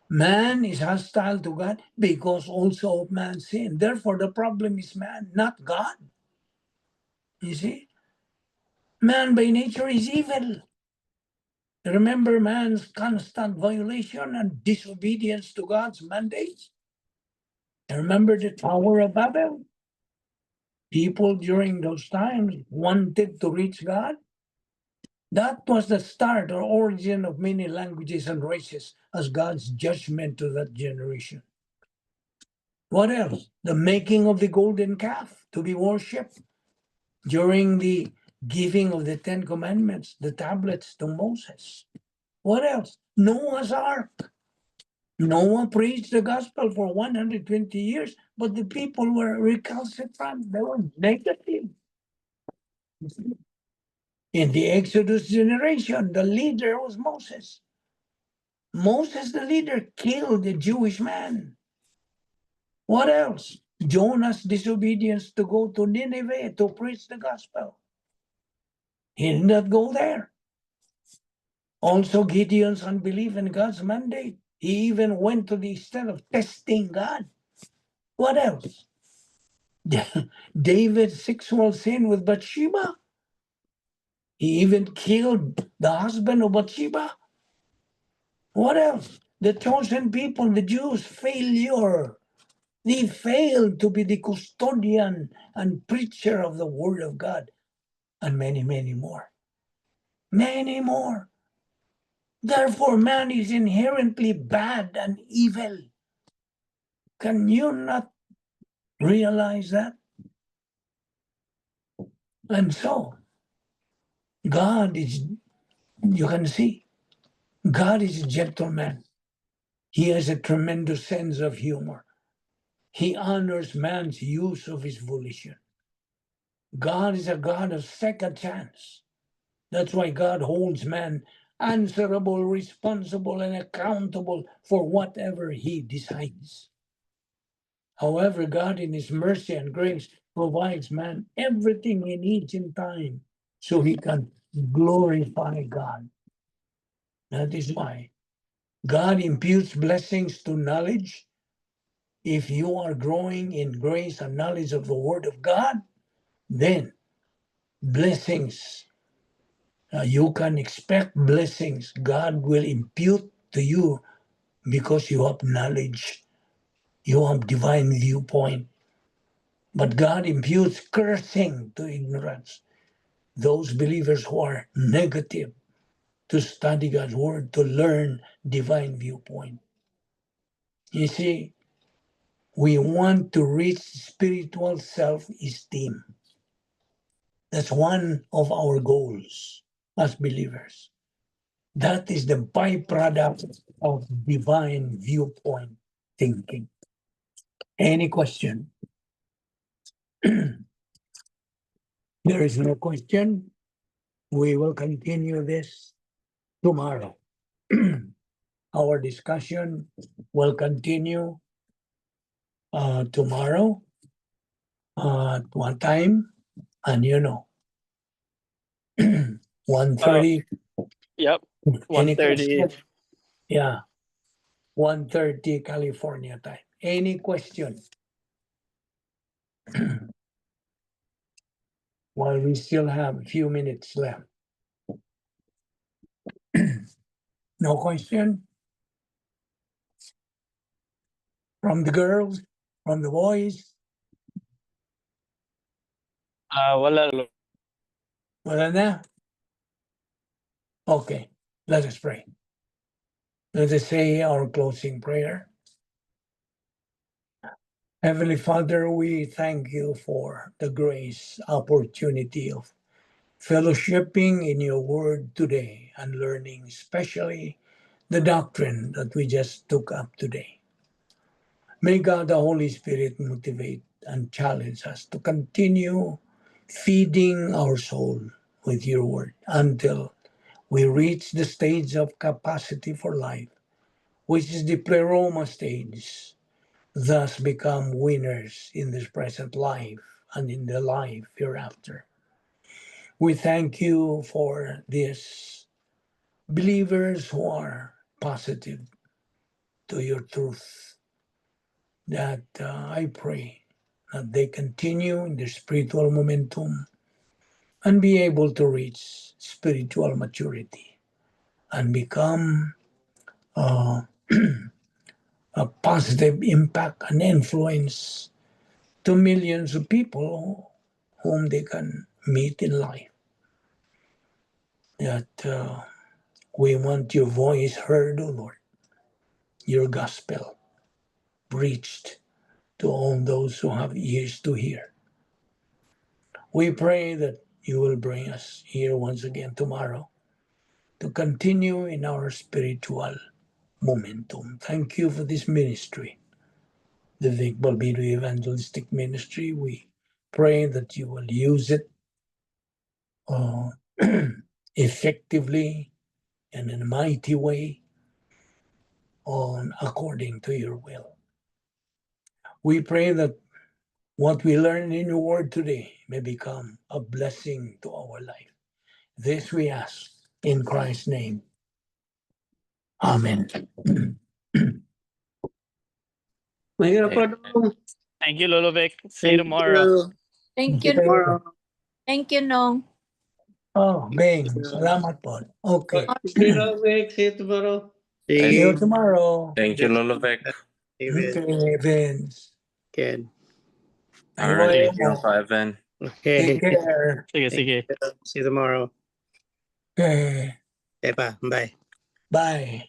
[SPEAKER 1] Man is hostile to God because also of man's sin. Therefore, the problem is man, not God. You see? Man by nature is evil. Remember man's constant violation and disobedience to God's mandates? Remember the Tower of Babel? People during those times wanted to reach God. That was the start or origin of many languages and races as God's judgment to that generation. What else? The making of the golden calf to be worshipped during the giving of the Ten Commandments, the tablets to Moses. What else? Noah's Ark. Noah preached the gospel for 120 years, but the people were recalcitrant. They were negative. In the Exodus generation, the leader was Moses. Moses, the leader, killed a Jewish man. What else? Jonah's disobedience to go to Nineveh to preach the gospel. He did not go there. Also, Gideon's unbelief in God's mandate. He even went to the extent of testing God. What else? David's sexual sin with Bathsheba. He even killed the husband of Bathsheba. What else? The chosen people, the Jews, failure. They failed to be the custodian and preacher of the word of God. And many, many more. Many more. Therefore, man is inherently bad and evil. Can you not realize that? And so, God is, you can see, God is a gentleman. He has a tremendous sense of humor. He honors man's use of his volition. God is a God of second chance. That's why God holds man answerable, responsible, and accountable for whatever he decides. However, God in his mercy and grace provides man everything he needs in time so he can glorify God. That is why God imputes blessings to knowledge. If you are growing in grace and knowledge of the Word of God, then blessings, you can expect blessings. God will impute to you because you have knowledge, you have divine viewpoint. But God imputes cursing to ignorance. Those believers who are negative to study God's word, to learn divine viewpoint. You see, we want to reach spiritual self-esteem. That's one of our goals as believers. That is the byproduct of divine viewpoint thinking. Any question? There is no question. We will continue this tomorrow. Our discussion will continue tomorrow. At what time? And 1:30.
[SPEAKER 3] Yep.
[SPEAKER 1] Any
[SPEAKER 3] 1:30.
[SPEAKER 1] question? Yeah. 1:30 California time. Any question? While we still have a few minutes left. No question? From the girls? From the boys?
[SPEAKER 3] Wala. Lolo.
[SPEAKER 1] Wala na? Okay, let us pray. Let us say our closing prayer. Heavenly Father, we thank you for the grace, opportunity of fellowshipping in your word today and learning especially the doctrine that we just took up today. May God the Holy Spirit motivate and challenge us to continue feeding our soul with your word until we reach the stage of capacity for life, which is the pleroma stage, thus become winners in this present life and in the life hereafter. We thank you for these believers who are positive to your truth, that I pray that they continue in their spiritual momentum and be able to reach spiritual maturity and become a positive impact and influence to millions of people whom they can meet in life. That we want your voice heard, O Lord, your gospel preached to all those who have ears to hear. We pray that you will bring us here once again tomorrow to continue in our spiritual momentum. Thank you for this ministry, the Vic Balbino Evangelistic Ministry. We pray that you will use it effectively and in a mighty way according to your will. We pray that what we learn in your word today may become a blessing to our life. This we ask in Christ's name. Amen.
[SPEAKER 5] Mahirap pa daw.
[SPEAKER 3] Thank you, Lolo Vic. See you
[SPEAKER 5] Thank
[SPEAKER 3] tomorrow.
[SPEAKER 5] you.
[SPEAKER 4] Thank you.
[SPEAKER 5] Tomorrow.
[SPEAKER 4] Thank you, Nong.
[SPEAKER 1] Oh, Beng, salamat po. Okay.
[SPEAKER 5] See you tomorrow.
[SPEAKER 1] See you tomorrow.
[SPEAKER 2] Thank you, Lolo Vic.
[SPEAKER 1] Okay, Vince.
[SPEAKER 5] Ken.
[SPEAKER 2] All right,
[SPEAKER 1] Anyway,
[SPEAKER 2] thank you, Uncle Evan.
[SPEAKER 5] Okay.
[SPEAKER 1] take care.
[SPEAKER 3] Sige, sige.
[SPEAKER 5] See you tomorrow.
[SPEAKER 1] Okay,
[SPEAKER 5] Okay pa. Bye.
[SPEAKER 1] bye.